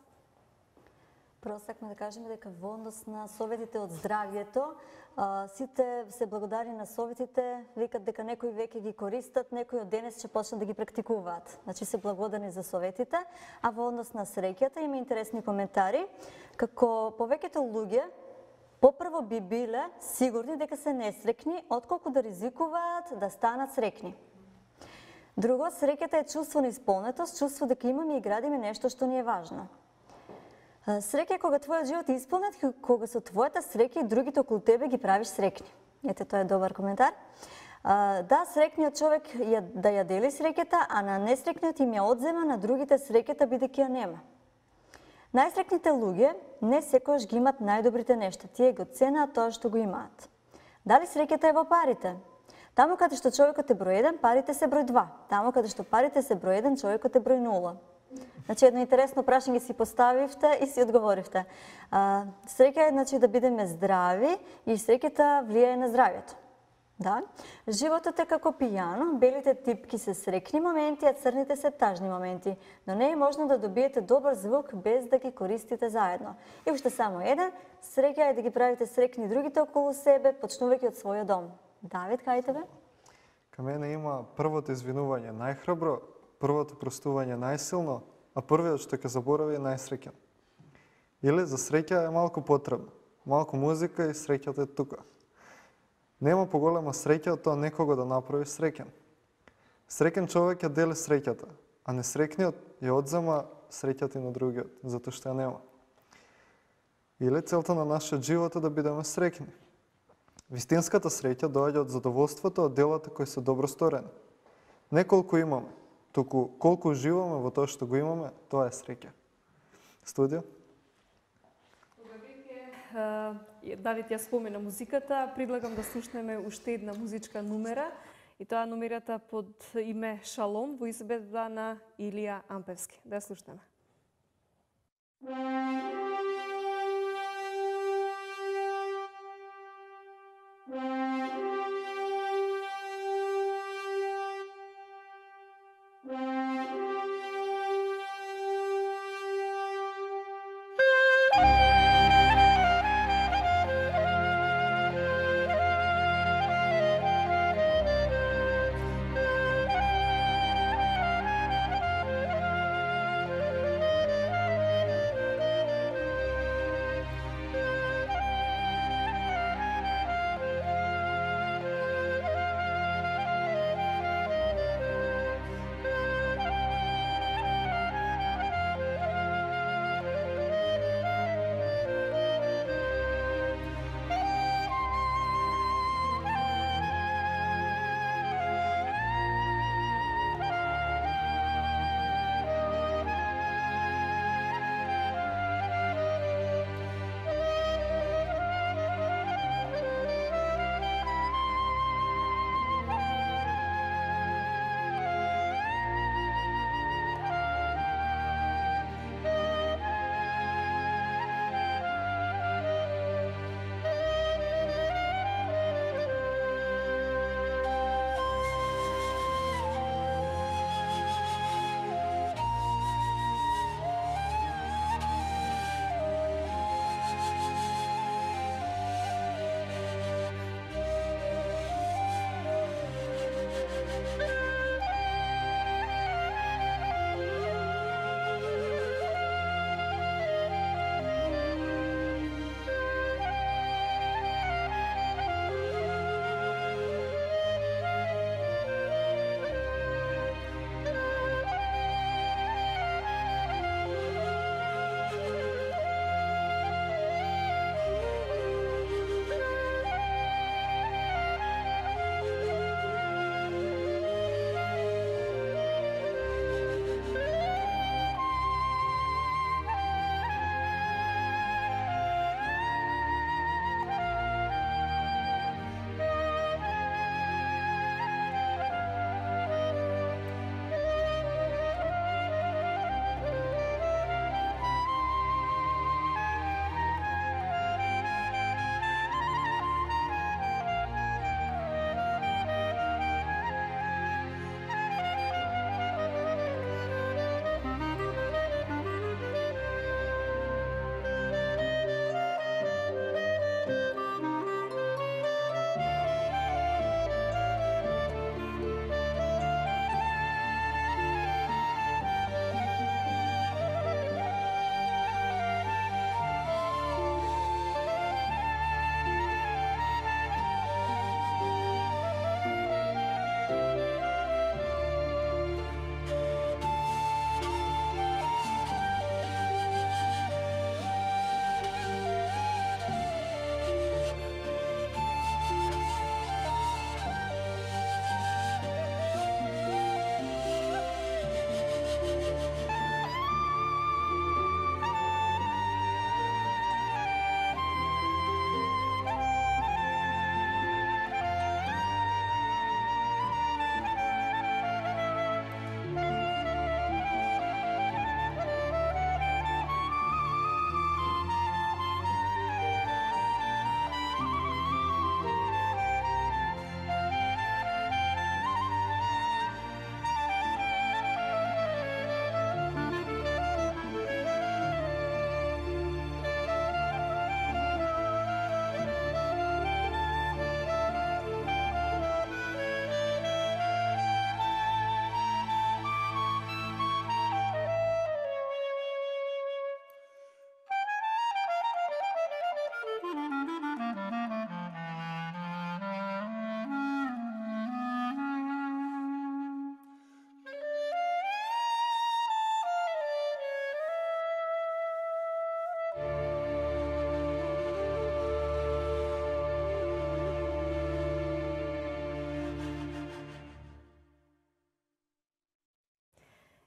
N: Прво сакаме да кажеме дека во однос на советите од здравјето, сите се благодари на советите, викат дека некои веќе ги користат, некои од денес ќе почнат да ги практикуваат. Значи се благодарни за советите, а во однос на среќата има интересни коментари, како повеќето луѓе попрво би биле сигурни дека се несреќни, отколку да ризикуваат да станат среќни. Друго, среќата е чувство на исполнетост, чувство дека имаме и градиме нешто што ни е важно. Среќа е кога твојот живот е исполнет, кога со твојата среќа и другите околу тебе ги правиш среќни. Ете, тоа е добар коментар. Да, среќниот човек да ја дели среќата, а на несреќниот им ја одзема на другите среќата бидејќи ја нема. Најсреќните луѓе не секогаш ги имат најдобрите нешта, тие го ценат тоа што го имаат. Дали среќата е во парите? Таму каде што човекот е број 1, парите се број 2. Таму каде што парите се број 1, човекот е број 0. Значи, едно интересно прашање си поставивте и си одговоривте. Среќа е, значи, да бидеме здрави и среќата влијае на здравјето. Да? Животот е како пијано, белите типки се среќни моменти, а црните се тажни моменти. Но не е можно да добиете добар звук без да ги користите заедно. И уште само еден, среќа е да ги правите среќни другите околу себе, почнувајќи од својот дом. Давид, кај тебе?
O: Ка мене има првото извинување најхрабро, првото простување најсилно, а првиот што ќе заборави е најсреќен. Или за среќа е малку потребно. Малку музика и среќата е тука. Нема поголема среќа од тоа некого да направи среќен. Среќен човек ја дели среќата, а несрекниот ја одзема среќата и на другиот, затоа што ја нема. Или целта на нашиот живот е да бидеме среќни. Вистинската среќа доаѓа од задоволството од делата кои се добро сторени. Не колку имаме, туку колку уживаме во тоа што го имаме, тоа е среќа. Студио?
A: Давид ја спомена музиката, предлагам да слушнеме уште една музичка numera и тоа numерата под име Шалом во изvedба на Илија Ампевски. Да ја слушнеме.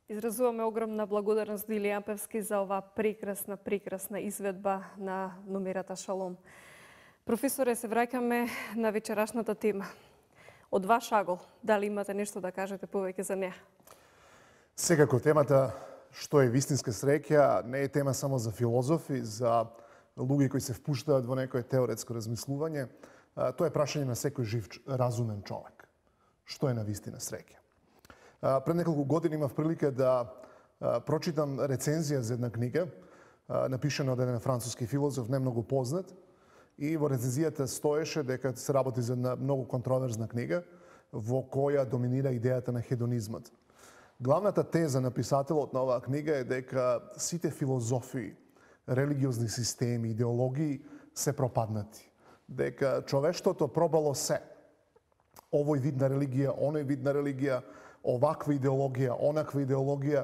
A: Изразуваме огромна благодарност до Илијан Певски за оваа прекрасна изведба на номерата Шалом. Професоре, се враќаме на вечерашната тема. Од ваш агол, дали имате нешто да кажете повеќе за неа?
M: Секако темата што е вистинска среќа не е тема само за филозофи, за луѓе кои се впуштаат во некое теоретско размислување. Тоа е прашање на секој жив разумен човек. Што е навистина среќа? Пред неколку години имав прилика да прочитам рецензија за една книга, напишана од еден француски филозоф, не многу познат, и во рецензијата стоеше дека се работи за една многу контроверзна книга во која доминира идејата на хедонизмот. Главната теза на писателот на оваа книга е дека сите филозофии, религиозни системи, идеологии се пропаднати. Дека човештвото пробало се. Овој вид на религија, оној вид на религија, оваква идеологија, онаква идеологија,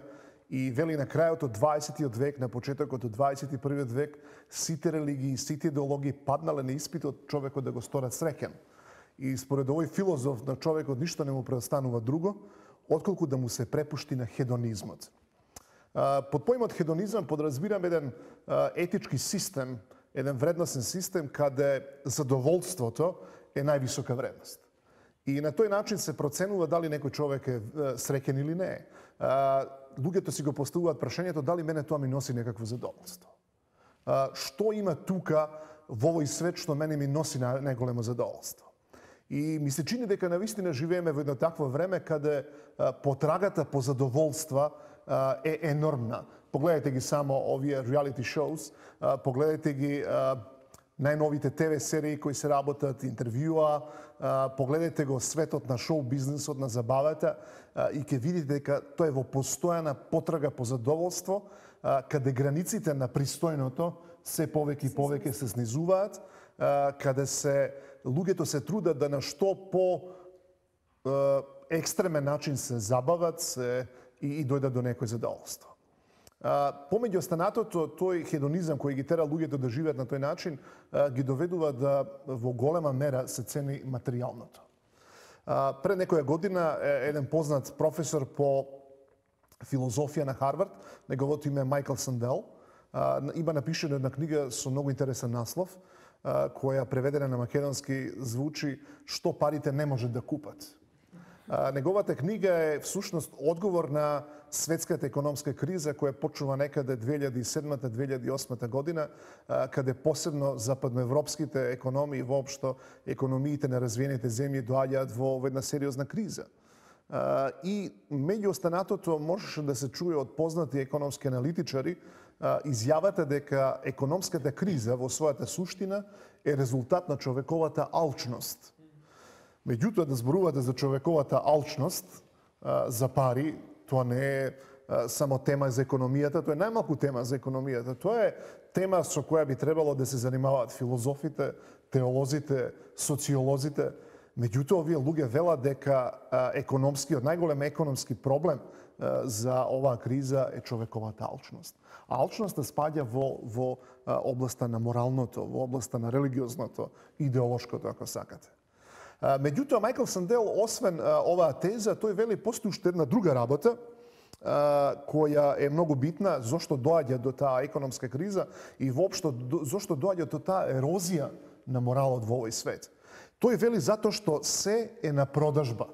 M: и вели на крајот од 20. век, на почетокот од 21. век, сите религии, сите идеологии паднале на испитот човекот да го сторат среќен. И според овој филозоф на човекот ништо не му преостанува друго, отколку да му се препушти на хедонизмот. Под поимот хедонизам подразбирам еден етички систем, еден вредносен систем каде задоволството е највисока вредност. И на тој начин се проценува дали некој човек е среќен или не. Луѓето си го поставуваат прашањето дали мене тоа ми носи некакво задоволство. Што има тука во овој свет што мене ми носи најголемо задоволство? И ми се чини дека навистина живееме во едно такво време каде потрагата по задоволства е енормна. Погледайте ги само овие реалити шоус, погледайте ги најновите ТВ серии кои се работат, интервјуа, погледайте го светот на шоу бизнисот, на забавата и ќе видите дека тоа е во постојана потрага по задоволство, каде границите на пристојното се повеќе и повеќе се снизуваат, каде луѓето се трудат да на што по екстремен начин се забават и дојдат до некој задоволство. Помеѓу останатото, тој хедонизам кој ги тера луѓето да живеат на тој начин, ги доведува да во голема мера се цени материјалното. Пред некоја година еден познат професор по филозофија на Харвард, неговото име е Майкл Сандел, има напишена една книга со многу интересен наслов, која преведена на македонски звучи "Што парите не можат да купат". Неговата книга е всушност одговор на светската економска криза која почнува некаде 2007-2008 година, каде посебно западноевропските економии, воопшто економиите на развиените земји доаѓаат во една сериозна криза. И меѓу останатото можеше да се чуе од познати економски аналитичари изјавата дека економската криза во својата суштина е резултат на човековата алчност. Меѓутоа, да зборувате за човековата алчност за пари, тоа не е само тема за економијата, тоа е најмалку тема за економијата. Тоа е тема со која би требало да се занимаваат филозофите, теолозите, социолозите. Меѓутоа, овие луѓе велат дека најголем економски проблем за оваа криза е човековата алчност. А алчноста спаѓа во областа на моралното, во областа на религиозното, идеолошкото, ако сакате. Меѓутоа, Майкл Сандел, освен оваа теза, тој вели постои уште една друга работа, која е многу битна, зошто доаѓа до таа економска криза и воопшто зошто доаѓа до таа ерозија на моралот во овој свет. Тој вели затоа што се е на продажба.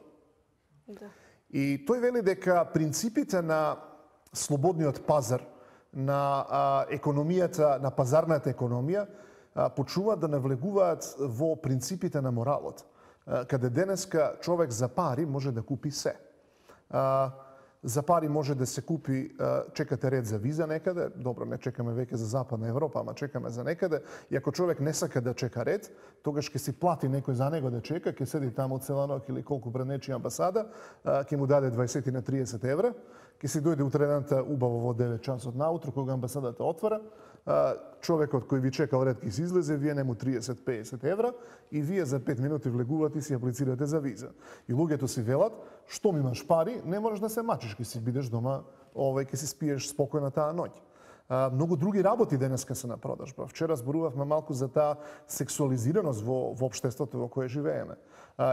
M: Да. И тој вели дека принципите на слободниот пазар, на економијата, на пазарната економија, почнуваат да навлегуваат во принципите на моралот, каде денеска човек за пари може да купи се. За пари може да се купи, чекате ред за виза некаде, добро, не чекаме веќе за Западна Европа, ама чекаме за некаде, и ако човек не сака да чека ред, тогаш ќе си плати некој за него да чека, ќе седи таму цела ноќ или колку пред нечија амбасада, ќе му даде 20 на 30 евра, ќе си дојде утредната убаво во 9 часот наутро, кога амбасадата отвора, човекот кој ви чекал ред ќе си излезе, вие нему 30-50 евра и вие за 5 минути влегувате и си аплицирате за виза. И луѓето си велат, штом имаш пари, не можеш да се мачиш, ќе си бидеш дома, ќе си спиеш спокојна таа ноќ. Многу други работи денеска се на продажба. Вчера зборувавме малку за таа сексуализираност во општеството во кое живееме.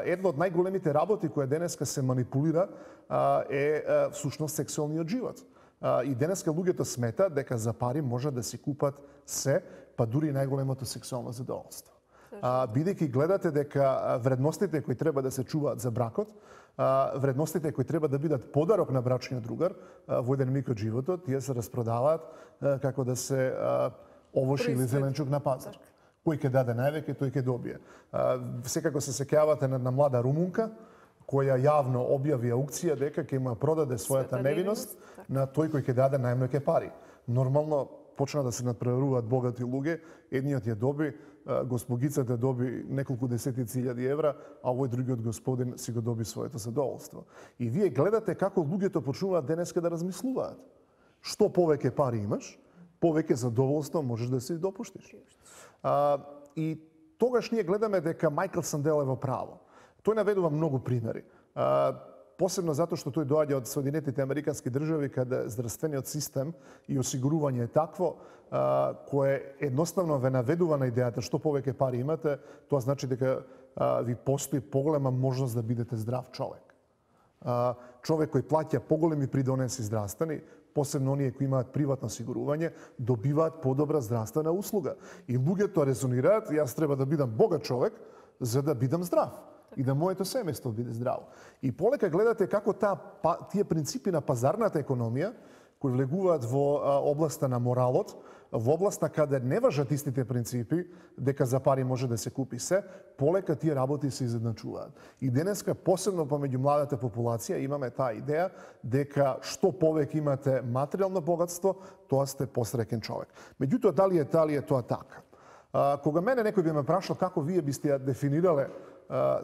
M: Една од најголемите работи која денеска се манипулира е всушност сексуалниот живот. И денеска луѓето сметаат дека за пари може да си купат се, па дури и најголемото сексуално задоволство. Бидејќи гледате дека вредностите кои треба да се чуваат за бракот, вредностите кои треба да бидат подарок на брачниот другар во еден миг од животот, тие се распродаваат како да се овош или зеленчук на пазар. Кој ќе даде највеќе, тој ќе добие. Секако се сеќавате на млада румунка која јавно објави аукција дека ќе му продаде својата невиност на тој кој ќе даде најмногу пари. Нормално почна да се надпреваруваат богати луѓе, едниот ја доби, госпогицата доби неколку десетици илјади евра, а овој другиот господин си го доби своето задоволство. И вие гледате како луѓето почнуваат денеска да размислуваат. Што повеќе пари имаш, повеќе задоволство можеш да си допуштиш. И тогаш ние гледаме дека Мајкл Сандел е во право. Тој наведува многу примери. Посебно затоа што тој доаѓа од Соединетите Американски држави, каде здравствениот систем и осигурување е такво, кое едноставно ве наведува на идејата што повеќе пари имате, тоа значи дека ви постои поголема можност да бидете здрав човек. Човек кој плаќа поголеми придонеси здравствени, посебно оние кои имаат приватно осигурување, добиваат подобра здравствена услуга. И луѓето резонираат, јас треба да бидам богат човек за да бидам здрав и да моето семејство биде здраво. И полека гледате како тие принципи на пазарната економија, кои влегуваат во областа на моралот, во областа каде не важат истите принципи, дека за пари може да се купи се, полека тие работи се изедначуваат. И денеска, посебно помеѓу младата популација, имаме таа идеја дека што повеќе имате материјално богатство, тоа сте посреќен човек. Меѓутоа, дали е тоа така? Кога мене некој би ме прашал како вие бисте ја дефинирале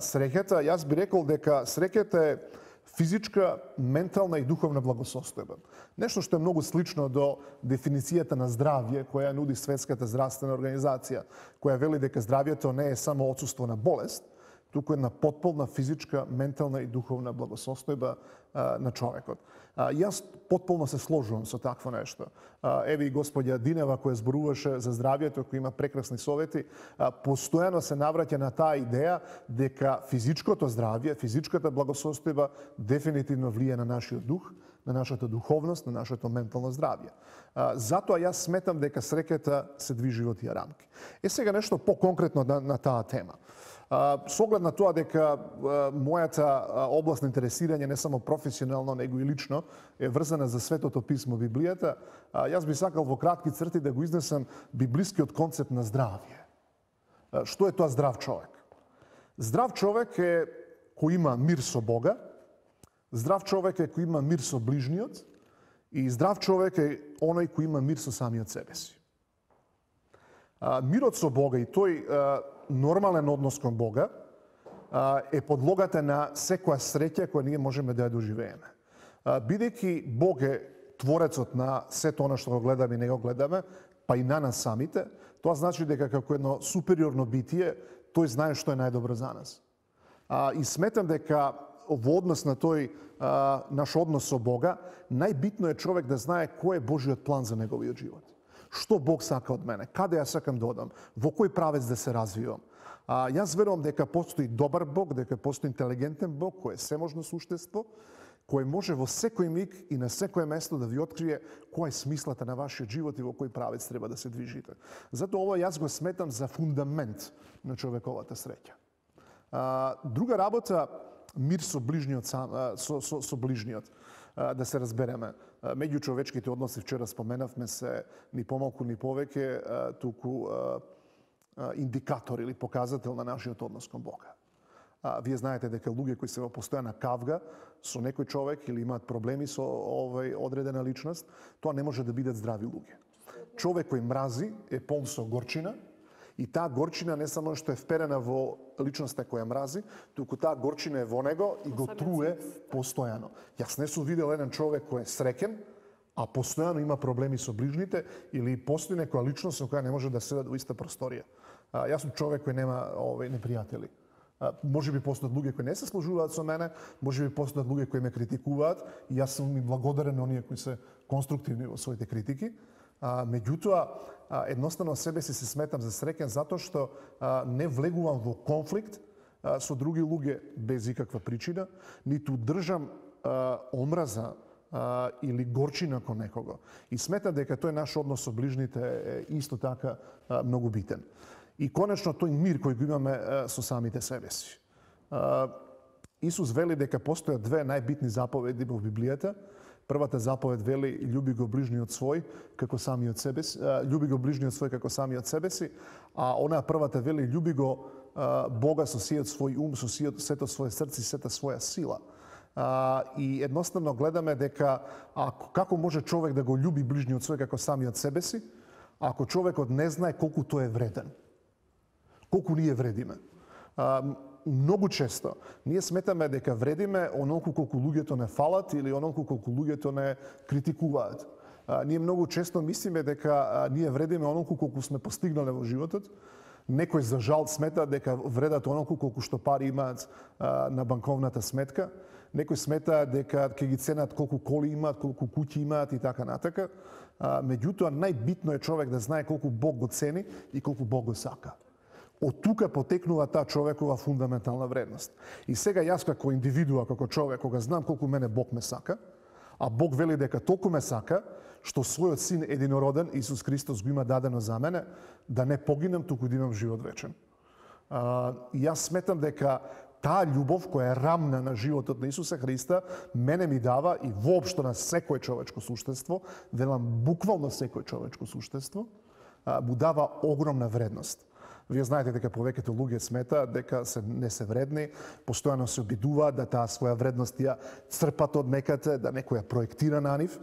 M: среќата, јас би рекол дека среќата е физичка, ментална и духовна благосостојба. Нешто што е многу слично до дефиницијата на здравје која нуди Светската здравствена организација, која вели дека здравјето не е само отсуство на болест, туку една потполна физичка, ментална и духовна благосостојба на човекот. Јас потполно се сложувам со такво нешто. Еве и господја Динева која зборуваше за здравјето, која има прекрасни совети, постојано се навраќа на таа идеја дека физичкото здравје, физичката благосостојба дефинитивно влие на нашиот дух, на нашата духовност, на нашето ментално здравје. Затоа јас сметам дека среќата се движи во тие рамки. Сега нешто по-конкретно на таа тема. Со оглед на тоа дека мојата област на интересирање не само професионално, него и лично е врзана за Светото писмо Библијата, јас би сакал во кратки црти да го изнесам библискиот концепт на здравје. Што е тоа здрав човек? Здрав човек е кој има мир со Бога, здрав човек е кој има мир со ближниот и здрав човек е оној кој има мир со самиот себе си. Мирот со Бога и тој нормален однос кон Бога е подлогата на секоја среќа која ние можеме да ја доживееме. Бидејќи Бог е творецот на сето она што го гледаме и не го гледаме, па и на нас самите, тоа значи дека како едно супериорно битие, тој знае што е најдобро за нас. И сметам дека во однос на тој наш однос со Бога, најбитно е човек да знае кој е Божиот план за неговиот живот. Што Бог сака од мене, каде ја сакам да одам, во кој правец да се развивам. Јас верувам дека постои добар Бог, дека постои интелигентен Бог, кој е всеможно суштество, кој може во секој миг и на секое место да ви открие која е смислата на вашиот живот и во кој правец треба да се движите. Затоа ова јас го сметам за фундамент на човековата среќа. Друга работа, мир со ближниот, со ближниот. Да се разбереме. Меѓучовечките односи, вчера споменавме, се ни помалку ни повеќе, туку индикатор или показател на нашиот однос кон Бога. Вие знаете дека луѓе кои се во постојана кавга со некој човек или имаат проблеми со одредена личност, тоа не може да бидат здрави луѓе. Човек кој мрази е полн со горчина, и таа горчина не само што е вперена во личноста која мрази, туку таа горчина е во него и го труе постојано. Јас не сум видел еден човек кој е среќен, а постојано има проблеми со ближните или постои некоја личност со која не може да седат во иста просторија. Јас сум човек кој нема непријатели. Може би постојат луѓе кои не се сложуваат со мене, може би постојат луѓе кои ме критикуваат и јас сум им благодарен на оние кои се конструктивни во своите критики. Меѓутоа, едноставно себе си се сметам за среќен затоа што не влегувам во конфликт со други луѓе без ikakva причина, ниту држам омраза или горчина кон некого. И сметам дека тој наш однос со ближните е исто така многу битен. И конечно тој мир кој го имаме со самите себе си. Исус вели дека постојат две најбитни заповеди во Библијата. Првата заповед вели љуби го ближниот свој како самиот себе си, љуби го ближниот свој како самиот себе си, а онаа првата вели љуби го Бога со сиот свој ум, со сето своје срце и сета своја сила. И едноставно гледаме дека како може човек да го љуби ближниот свој како самиот себе си, ако човекот не знае колку тој е вреден. Колку ние вредиме. Многу често ние сметаме дека вредиме онолку колку луѓето не фалат или онолку колку луѓето не критикуваат. Ние многу често мислиме дека ние вредиме онолку колку сме постигнале во животот. Некој за жал смета дека вредат онолку колку што пари имаат на банковната сметка. Некој смета дека ќе ги ценат колку коли имаат, колку куќи имаат и така натака. Меѓутоа најбитно е човек да знае колку Бог го цени и колку Бог го сака. Од тука потекнува таа човекова фундаментална вредност. И сега јас како индивидуа, како човек, кога знам колку мене Бог ме сака, а Бог вели дека толку ме сака, што својот син единороден, Исус Христос, го има дадено за мене, да не погинам, туку да имам живот вечен. И јас сметам дека таа љубов која е рамна на животот на Исуса Христа, мене ми дава и воопшто на секој човечко суштество, велам буквално секој човечко суштество, му дава огромна вредност. Вие знаете дека повеќето луѓе сметаат дека не се вредни, постојано се обидуваат да таа своја вредност ја црпат од некаде, да некој ја проектира на нив.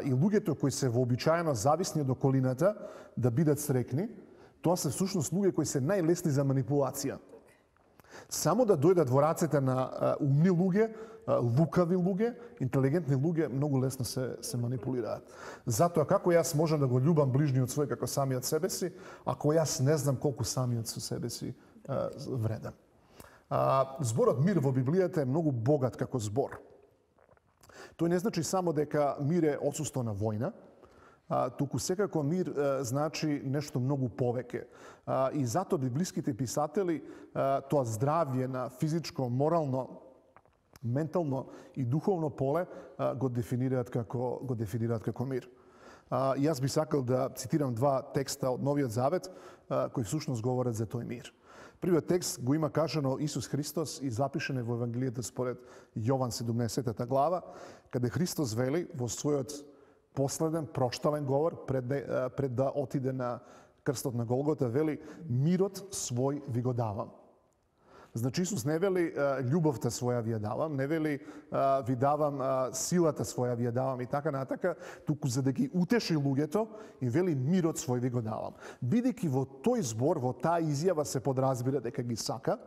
M: И луѓето кои се вообичаено зависни од околината да бидат среќни, тоа се всушност луѓе кои се најлесни за манипулација. Само да дојдат во рацете на умни луѓе, лукави луѓе, интелигентни луѓе, многу лесно се манипулираат. Затоа како јас можам да го љубам ближниот свој како самиот себе си, ако јас не знам колку самиот со себе си вреден. Зборот мир во Библијата е многу богат како збор. Тој не значи само дека мир е отсуство на војна, туку секако мир значи нешто многу повеќе. И затоа библиските писатели тоа здравје на физичко, морално, ментално и духовно поле го дефинираат како мир. Јас би сакал да цитирам два текста од Новиот Завет кои всушност говорат за тој мир. Првиот текст го има кажано Исус Христос и запишен е во Евангелието според Јован 17 глава, каде Христос вели во својот последен проштален говор пред да отиде на крстот на Голгота, вели мирот свој ви го давам. Значи Исус не вели љубовта своја ви ја давам, не вели ви давам силата своја ви ја давам и така натака, туку за да ги утеши луѓето и вели мирот свој ви го давам. Бидејќи во тој збор, во таа изјава се подразбира дека ги сака,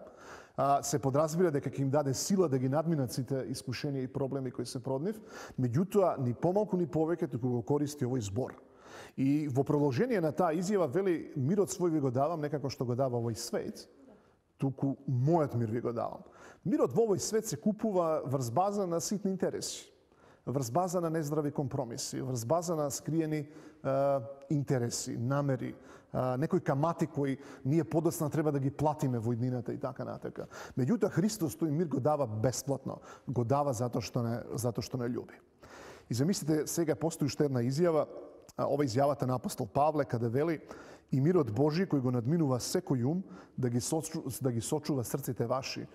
M: се подразбира дека ќе им даде сила да ги надминат сите искушенија и проблеми кои се пред нив, меѓутоа ни помалку ни повеќе туку го користи овој збор. И во продолжение на таа изјава вели мирот свој ви го давам, не како што го дава овој свет, туку мојот мир ви го давам. Мирот во овој свет се купува врз база на ситни интереси, врз база на нездрави компромиси, врз база на скриени интереси, намери, некои камати кои ние подоцна треба да ги платиме во иднината и така натака. Меѓутоа Христос тој мир го дава бесплатно, го дава затоа што не љуби. И замислите, сега постои уште една изјава, ова изјавата на апостол Павле, каде вели и мирот Божи кој го надминува секој ум, да ги сочува срците ваши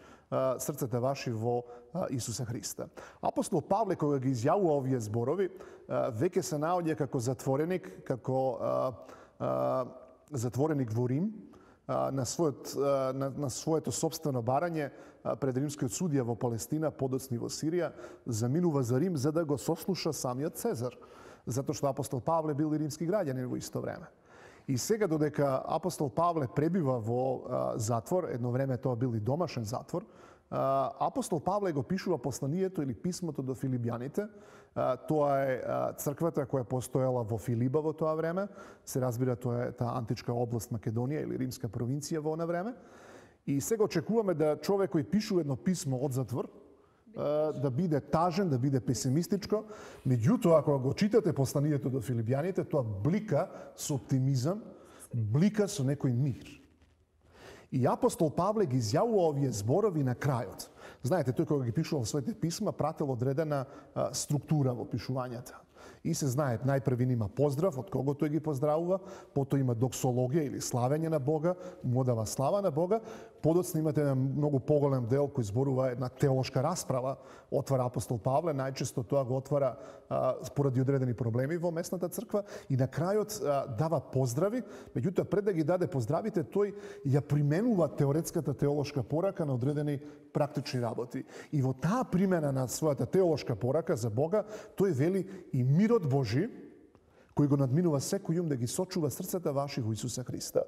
M: во Исуса Христа. Апостол Павле кога ги изјавува овие зборови, веќе се наоѓа како затвореник во Рим, на своето собствено барање пред римскиот судија во Палестина, подоцни во Сирија, заминува за Рим за да го сослуша самиот Цезар, затоа што апостол Павле бил и римски граѓанин во исто време. И сега додека апостол Павле пребива во затвор, едно време тоа бил и домашен затвор, апостол Павле го пишува посланието или писмото до филибјаните. Тоа е црквата која постоела во Филиба во тоа време. Се разбира, тоа е таа античка област Македонија или римска провинција во она време. И сега очекуваме да човек кој пишува едно писмо од затвор, да биде тажен, да биде песимистичко. Меѓутоа, кога го читате посланието до филипјаните, тоа блика со оптимизам, блика со некој мир. И апостол Павле ги изјавува овие зборови на крајот. Знаете, тој кога ги пишувал своите писма, прател одредена структура во пишувањата. И се знае, најпрви има поздрав, од кого тој ги поздравува, потоа има доксологија или славење на Бога, му дава слава на Бога, подоцна имате еден многу поголем дел кој зборува една теолошка расправа, отвара апостол Павле, најчесто тоа го отвара поради одредени проблеми во местната црква и на крајот дава поздрави, меѓутоа пред да ги даде поздравите, тој ја применува теоретската теолошка порака на одредени практични работи. И во таа примена на својата теолошка порака за Бога, тој вели и мирот Божи, кој го надминува секој да ги сочува срцата ваши во Исуса Христа.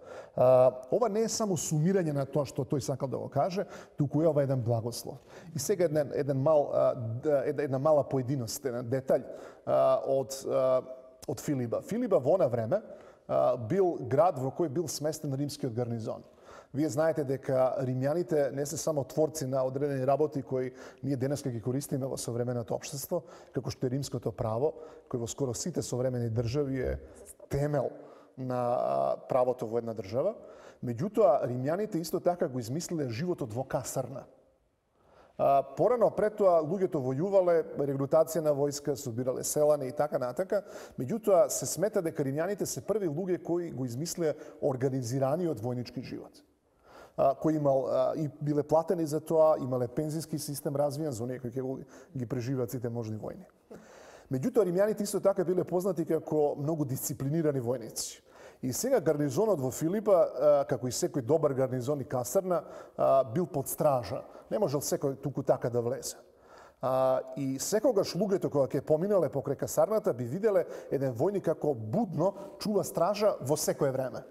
M: Ова не е само сумирање на тоа што тој сакал да го каже, туку е ова еден благослов. И сега една мала поединост, еден детаљ од Филипа. Филипа во она време бил град во кој бил сместен римскиот гарнизон. Вие знаете дека римјаните не се само творци на одредени работи кои ние денеска ги користиме во современото општество, како што е римското право, кој во скоро сите современи држави е темел на правото во една држава. Меѓутоа, римјаните исто така го измислиле животот во касарна. Порано пред тоа луѓето војувале, регрутација на војска, собирале селани и така натака. Меѓутоа се смета дека римјаните се први луѓе кои го измислеа организираниот војнички живот. Кои и биле платени за тоа, имале пензиски систем развиен за оние кои ќе ги преживеат сите можни војни. Меѓутоа римјаните исто така биле познати како многу дисциплинирани војници. И сега гарнизонот во Филипа, како и секој добар гарнизон и касарна, бил под стража. Не можел секој туку така да влезе. И секогаш луѓето кога ќе поминале покрај касарната би виделе еден војник како будно чува стража во секое време.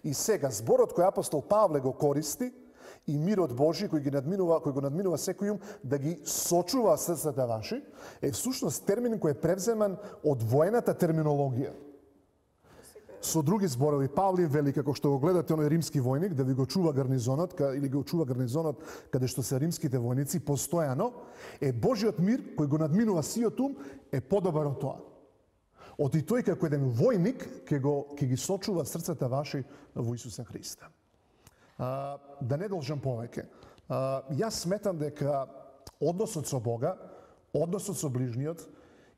M: И сега зборот кој апостол Павле го користи и мирот Божи кој го надминува секој ум да ги сочува срцата ваши, е всушност термин кој е превземан од воената терминологија. Со други зборови, Павле вели како што го гледате оној римски војник да ви го чува гарнизонот или го чува гарнизонот каде што се римските војници постојано, е Божиот мир кој го надминува сиот ум е подобар од тоа. Од и тој како еден војник ќе ги сочува срцата ваши во Исуса Христа. Да не должам повеќе. Јас сметам дека односот со Бога, односот со ближниот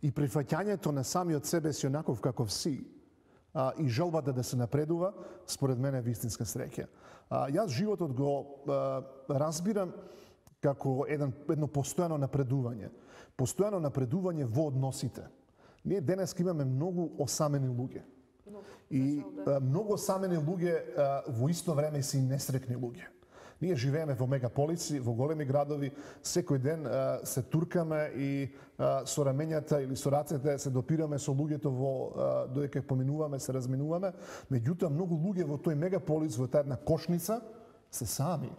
M: и прифаќањето на самиот себе си онаков каков си, и желбата да се напредува, според мене е вистинска среќа. Јас животот го разбирам како едно постојано напредување. Постојано напредување во односите. Ние денес имаме многу осамени луѓе. И многу осамени луѓе во исто време и си несрекни луѓе. Ние живееме во мегаполиси, во големи градови, секој ден се туркаме и со рамењата или со рацете се допираме со луѓето додека поминуваме, се разминуваме. Меѓутоа, многу луѓе во тој мегаполис, во таа една кошница, се сами.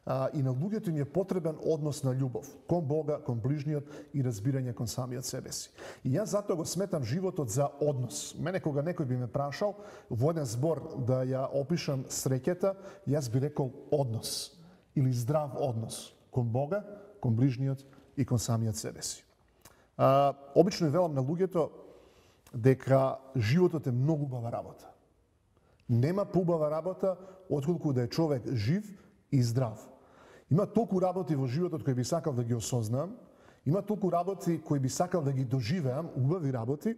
M: И на луѓето им е потребен однос на љубов кон Бога, кон ближниот и разбирање кон самиот себе си. И јас затоа го сметам животот за однос. Мене кога некој би ме прашал во еден збор да ја опишам среќата, јас би рекол однос или здрав однос кон Бога, кон ближниот и кон самиот себе си. Обично велам на луѓето дека животот е многу убава работа. Нема поубава работа отколку да е човек жив и здрав. Има толку работи во животот кои би сакал да ги осознам, има толку работи кои би сакал да ги доживеам, убави работи,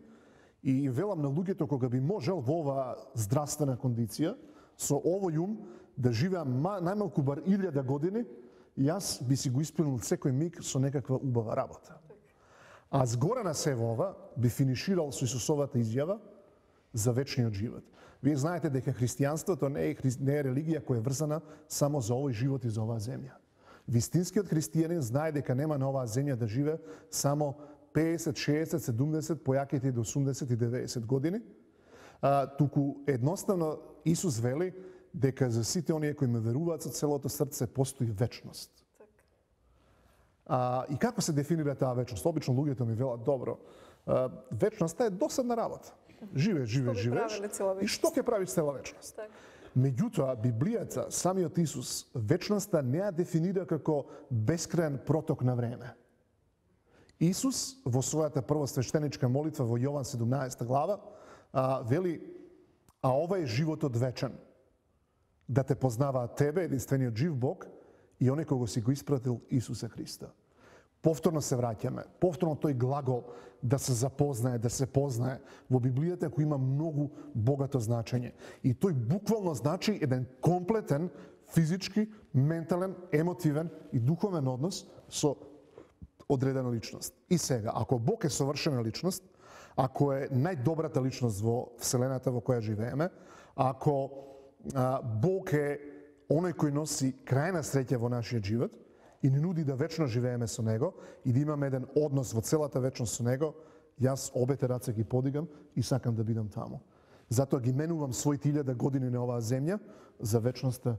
M: и велам на луѓето кога би можел во оваа здравствена кондиција, со овој ум, да живеам најмалку бар 1000 години, јас би си го исполнил секој миг со некаква убава работа. А згора на се ова би финиширал со Исусовата изјава за вечниот живот. Вие знаете дека христијанството не е религија која е врзана само за овој живот и за оваа земја. Вистинскиот христијанин знае дека нема на оваа земја да живе само 50, 60, 70, појаките и до 80 и 90 години, туку едноставно Исус вели дека за сите оние кои ме веруваат со целото срце постои вечност. И како се дефинира таа вечност? Обично луѓето ми велат, добро, вечноста е досадна работа. Живееш. И што ќе правиш цела вечност? Меѓутоа, Библијата, самиот Исус, вечноста не ја дефинира како бескраен проток на време. Исус во својата првосвештеничка молитва во Јован 17 глава вели: а ова е животот вечен, да те познаваат тебе, единствениот жив Бог, и оне кого си го испратил Исуса Христа. Повторно се враќаме, повторно тој глагол да се запознае, да се познае во Библијата, кој има многу богато значење. И тој буквално значи еден комплетен физички, ментален, емотивен и духовен однос со одредена личност. И сега, ако Бог е совршена личност, ако е најдобрата личност во Вселената во која живееме, ако Бог е оној кој носи крајна среќа во нашиот живот и ни нуди да вечно живееме со Него и да имаме еден однос во целата вечност со Него, јас обете раце ги подигам и сакам да бидам таму. Затоа ги менувам своите 1000 години на оваа земја за вечноста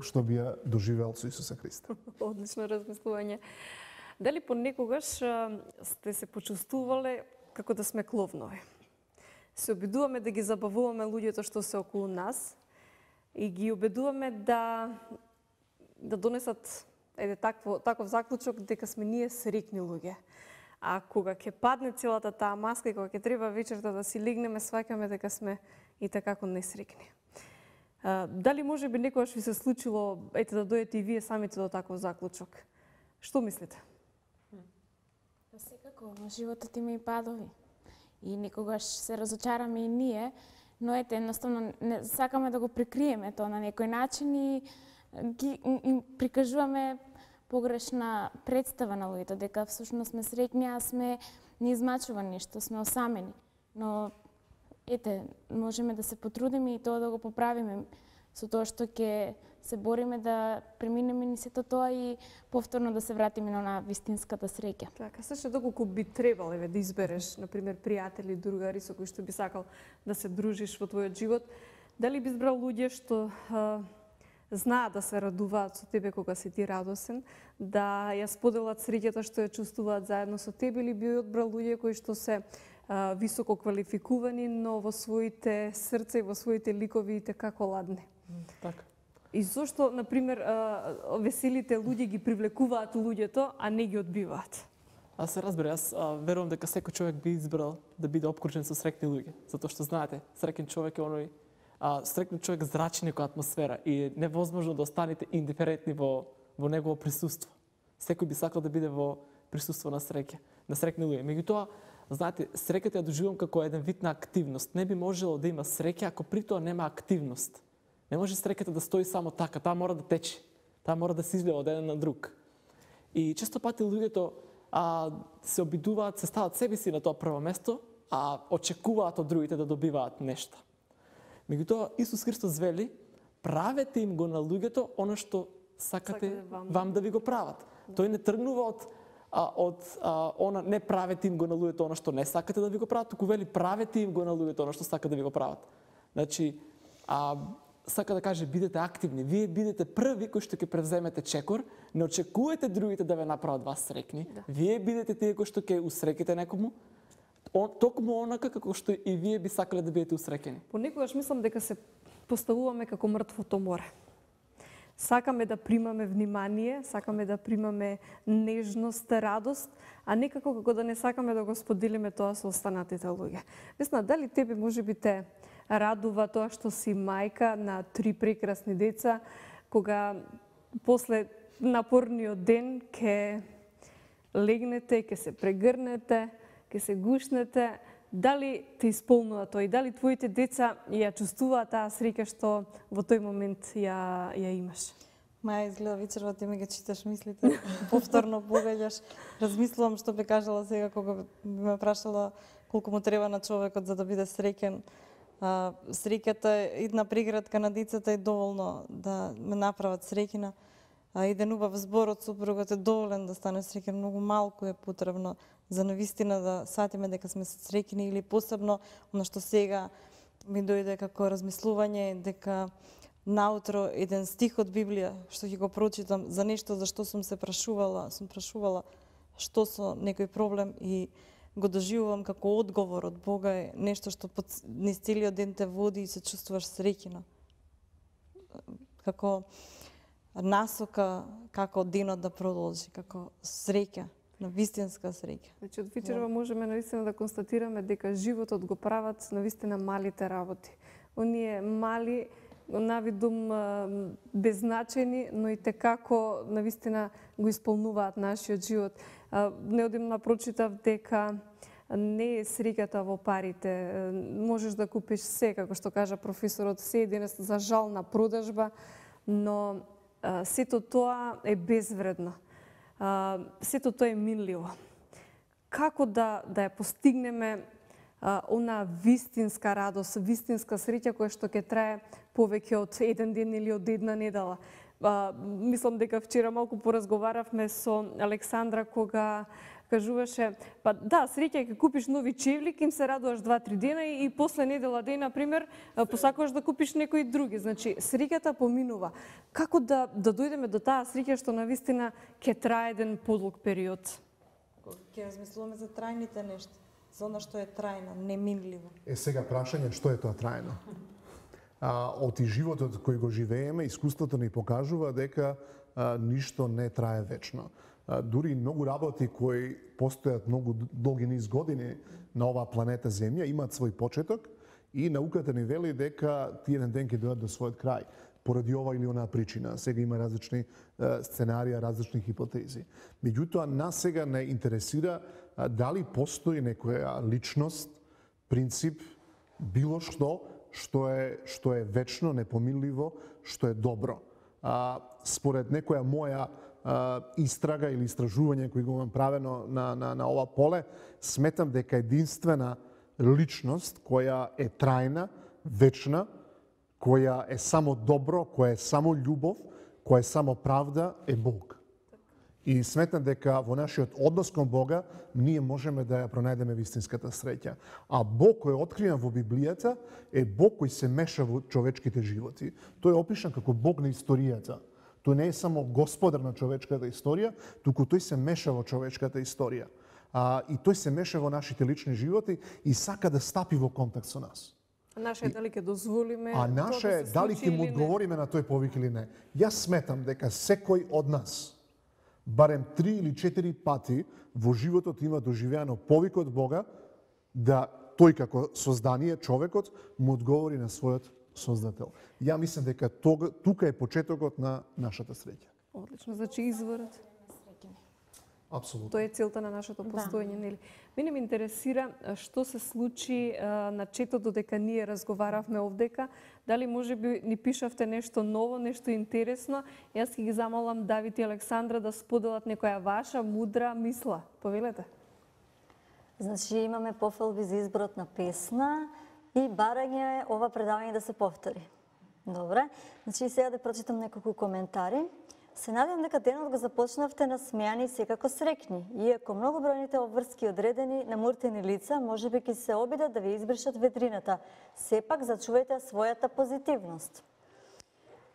M: што би ја доживеал со Исуса Христа.
A: Одлично размислување. Дали понекогаш сте се почувствувале како да сме кловнови? Се обидуваме да ги забавуваме луѓето што се околу нас и ги обидуваме да донесат таков заклучок дека сме ние среќни луѓе. А кога ќе падне целата таа маска и кога ќе треба вечерта да си легнеме, сваќаме дека сме и такако несреќни. Дали може би некогаш ви се случило да дојдете и вие самите до таков заклучок? Што мислите?
L: Секако, животот има и падови. И некогаш се разочараме и ние, но едноставно не сакаме да го прикриеме тоа на некој начин и им прикажуваме погрешна представа на луѓето, дека всушност сме среќни, а сме неизмачувани, што сме осамени. Но можеме да се потрудиме и тоа да го поправиме со тоа што ќе се бориме да преминеме ни сето тоа и повторно да се вратиме на вистинската среќа.
A: Така, сашто доколку би требало да избереш, например, пријатели, другари со кои што би сакал да се дружиш во твојот живот, дали би избрал луѓе што знаат да се радуваат со тебе кога си ти радосен, да ја споделат среќата што ја чувствуваат заедно со тебе, или би одбрал луѓе кои што се високо квалификувани, но во своите срца и во своите ликови како ладни?
J: Така.
A: И зошто, например, веселите луѓе ги привлекуваат луѓето, а не ги одбиваат?
J: Аз се разбира, јас верувам дека секој човек би избрал да биде обкружен со среќни луѓе, затоа што знаете, среќен човек е оној среќен човек зрачи некоја атмосфера и е невозможно да останете индиферентни во негово присуство. Секој би сакал да биде во присуство на среќа, на среќни луѓе. Меѓутоа, знаете, среќата ја доживувам како еден вид на активност. Не би можело да има среќа ако при тоа нема активност. Не може среќата да стои само така, таа мора да тече. Таа мора да се излива од еден на друг. И често пати луѓето се обидуваат, се стават себе си на тоа прво место, а очекуваат од другите да добиваат нешто. Меѓутоа, Исус Христос вели: правете им го на луѓето оно што сакате вам да ви го прават. Тој не тргнува од не правете им го на луѓето оно што не сакате да ви го прават, туку вели правете им го на луѓето оно што сакате да ви го прават. Значи, сака да каже, бидете активни, вие бидете први кои што ќе превземете чекор, не очекувате другите да ве направат вас среќни, вие бидете тие кои што ќе усреките некому, токму онака како што и вие би сакале да бидете усрекени.
A: Понекогаш мислам дека се поставуваме како мртвото море. Сакаме да примаме внимание, сакаме да примаме нежност, радост, а некако како да не сакаме да го споделиме тоа со останатите луѓе. Весна, дали тебе можеби те радува тоа што си мајка на 3 прекрасни деца, кога после напорниот ден ќе легнете, ќе се прегрнете, ќе се гушнете, дали те исполнува тоа и дали твоите деца ја чувствуваат таа среќа што во тој момент ја имаш?
I: Маја, изгледа вечерва ти ме ги читаш мислите, повторно погаѓаш. Размислувам што би кажала сега кога би ме прашала колку му треба на човекот за да биде среќен. Среќата, една преградка на децата е доволно да ме направат среќна. Еден убав збор од супругот е доволен да стане среќен, многу малку е потребно за навистина да сатиме дека сме среќни, или посебно она што сега ми дојде како размислување, дека наутро еден стих од Библија што ќе го прочитам за нешто за што сум прашувала што со некој проблем и го доживувам како одговор од Бога, е нешто што низ целиот ден те води и се чувствуваш среќна. како насока како денот да продолжи, како среќа, на вистинска среќа.
A: Значи, од вечерва можеме наистина да констатираме дека животот го прават навистина малите работи. Оние мали, навидум беззначени, но и текако навистина го исполнуваат нашиот живот. Неодамна прочитав дека не е среќата во парите. Можеш да купиш се, како што кажа професорот, се денес за жал на продажба, но сето тоа е безвредно. Сето тоа е минливо. Како да ја постигнеме она вистинска радост, вистинска среќа која што ќе трае повеќе од еден ден или од една недела. Мислам дека вчера малку поразговаравме со Александра кога кажуваше, па да, среќа ќе купиш нови чевли, ќе им се радуваш 2-3 дена и после недела ден, например, посакуваш да купиш некои други. Значи, среќата поминува. Како да дојдеме до таа среќа што навистина ќе трае еден подолг период?
I: Ќе размислуваме за трајните нешта, за она што е трајно, неминливо.
M: Сега прашање што е тоа трајно? Од животот кој го живееме, искуството ни покажува дека ништо не трае вечно. Дури многу работи кои постојат многу долги низ години на оваа планета Земја имаат свој почеток и науката ни вели дека тие еден ден ќе дојдат до својот крај поради ова или онаа причина. Сега има различни сценарија, различни хипотези. Меѓутоа, нас сега не интересира дали постои некоја личност, принцип, било што е вечно, непомилливо, што е добро. Според некоја моја истрага или истражување кои го имам правено на ова поле, сметам дека единствена личност која е трајна, вечна, која е само добро, која е само љубов, која е само правда, е Бог. И сметам дека во нашиот однос кон Бога ние можеме да ја пронајдеме вистинската среќа. А Бог кој е откриен во Библијата е Бог кој се меша во човечките животи. Тој е опишан како Бог на историјата. Тој не е само господар на човечката историја, туку тој се меша во човечката историја. И тој се меша во нашите лични животи и сака да стапи во контакт со нас.
A: Наше е дали ќе дозволиме,
M: наше е дали ќе му одговориме на тој повик или не. Јас сметам дека секој од нас барем 3 или 4 пати во животот има доживеано повик од Бога да тој како создание, човекот, му одговори на својот Создател. Ја мислам дека тука е почетокот на нашата среќа.
A: Одлично, значи изворот.
M: Апсолутно.
A: Тоа е целта на нашето постоење, нели? Мене ме интересира што се случи на четото дека ние разговаравме овдека. Дали можеби ни пишавте нешто ново, нешто интересно? Јас ќе ги замолам Давид и Александра да споделат некоја ваша мудра мисла. Повелете.
N: Значи имаме пофалби за изборот на песна и барање ова предавање да се повтори. Добре. Значи сега да прочитам неколку коментари. Се надевам дека денот го започнавте насмејани и секако срекни, иако многобројните обврски одредени на муртени лица можеби ќе се обидат да ви избришат ветрината. Сепак зачувајте својата позитивност.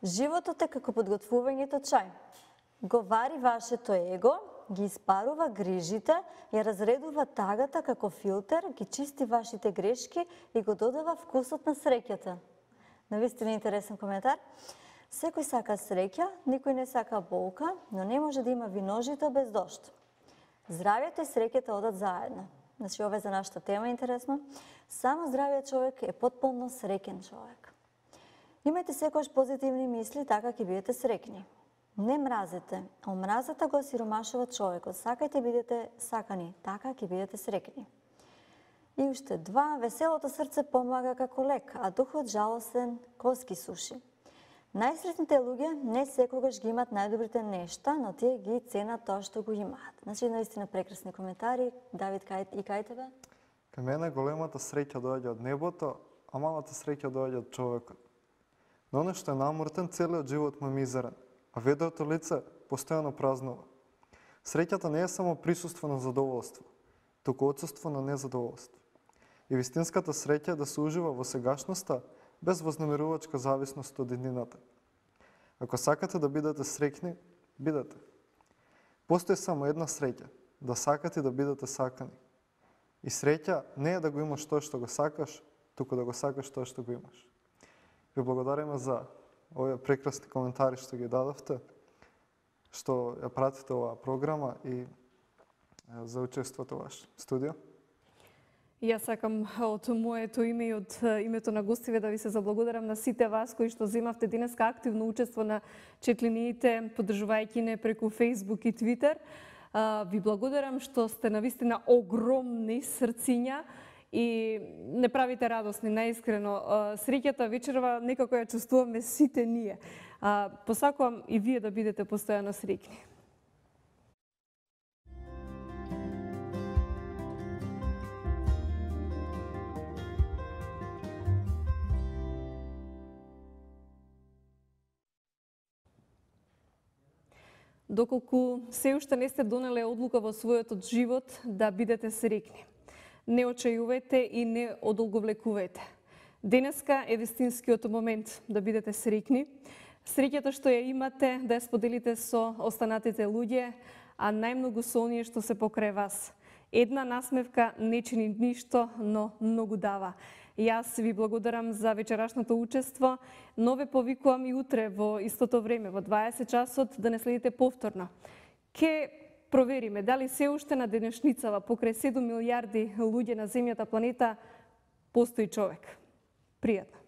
N: Животот е како подготвувањето чај. Го вари вашето его, ги испарува грижите, ја разредува тагата како филтер, ги чисти вашите грешки и го додава вкусот на среќата. Навистина интересен коментар. Секој сака среќа, никој не сака болка, но не може да има виножито без дожд. Здравието и среќата одат заедно. Значи, ова е за нашата тема интересно. Само здравиот човек е потполно среќен човек. Имајте секојаш позитивни мисли, така ќе бидете среќни. Не мразете, омразата го сиромашува човекот. Сакајте бидете сакани, така ќе бидете среќни. И уште 2, веселото срце помага како лек, а духот жалостен коски суши. Најсретните луѓе не секогаш ги имат најдобрите нешта, но тие ги ценат тоа што го имаат. Значи, наистина прекрасни коментари. Давид, и кај тебе?
O: Кај мене големата среќа доаѓа од небото, а малата среќа доаѓа од човекот. Но оно што е намртен, целиот живот му е мизерен, а ведрото лице постојано празнува. Среќата не е само присуство на задоволство, туку отсуство на незадоволство. И вистинската среќа е да се ужива во сегашноста, без вознамерувачка зависност од еднината. Ако сакате да бидете среќни, бидете. Постои само една среќа, да сакате да бидете сакани. И среќа не е да го имаш тоа што го сакаш, туку да го сакаш тоа што го имаш. Ви благодариме за овие прекрасни коментари што ги дадовте, што ја пратите оваа програма и за учеството ваше студио.
A: Јас сакам од моето име и од името на гостиве да ви се заблагодарам на сите вас кои што земавте денеска активно учество на четлиниите, поддржувајќи не преку Facebook и Twitter. Ви благодарам што сте навистина огромни срциња и не правите радосни, наискрено. Среќата вечерва некако ја чувствуваме сите ние. Посакувам и вие да бидете постојано среќни. Доколку се уште не сте донеле одлука во својот живот да бидете среќни. Не очајувате и не одолговлекувате. Денеска е вистинскиот момент да бидете среќни. Среќата што ја имате да ја споделите со останатите луѓе, а најмногу со оние што се покрај вас. Една насмевка не чини ништо, но многу дава. Јас ви благодарам за вечерашното учество, но ве повикувам и утре во истото време, во 20 часот, да не следите повторно. Ке провериме дали се уште на денешницава покрај 7 милиарди луѓе на земјата планета постои човек. Пријатно.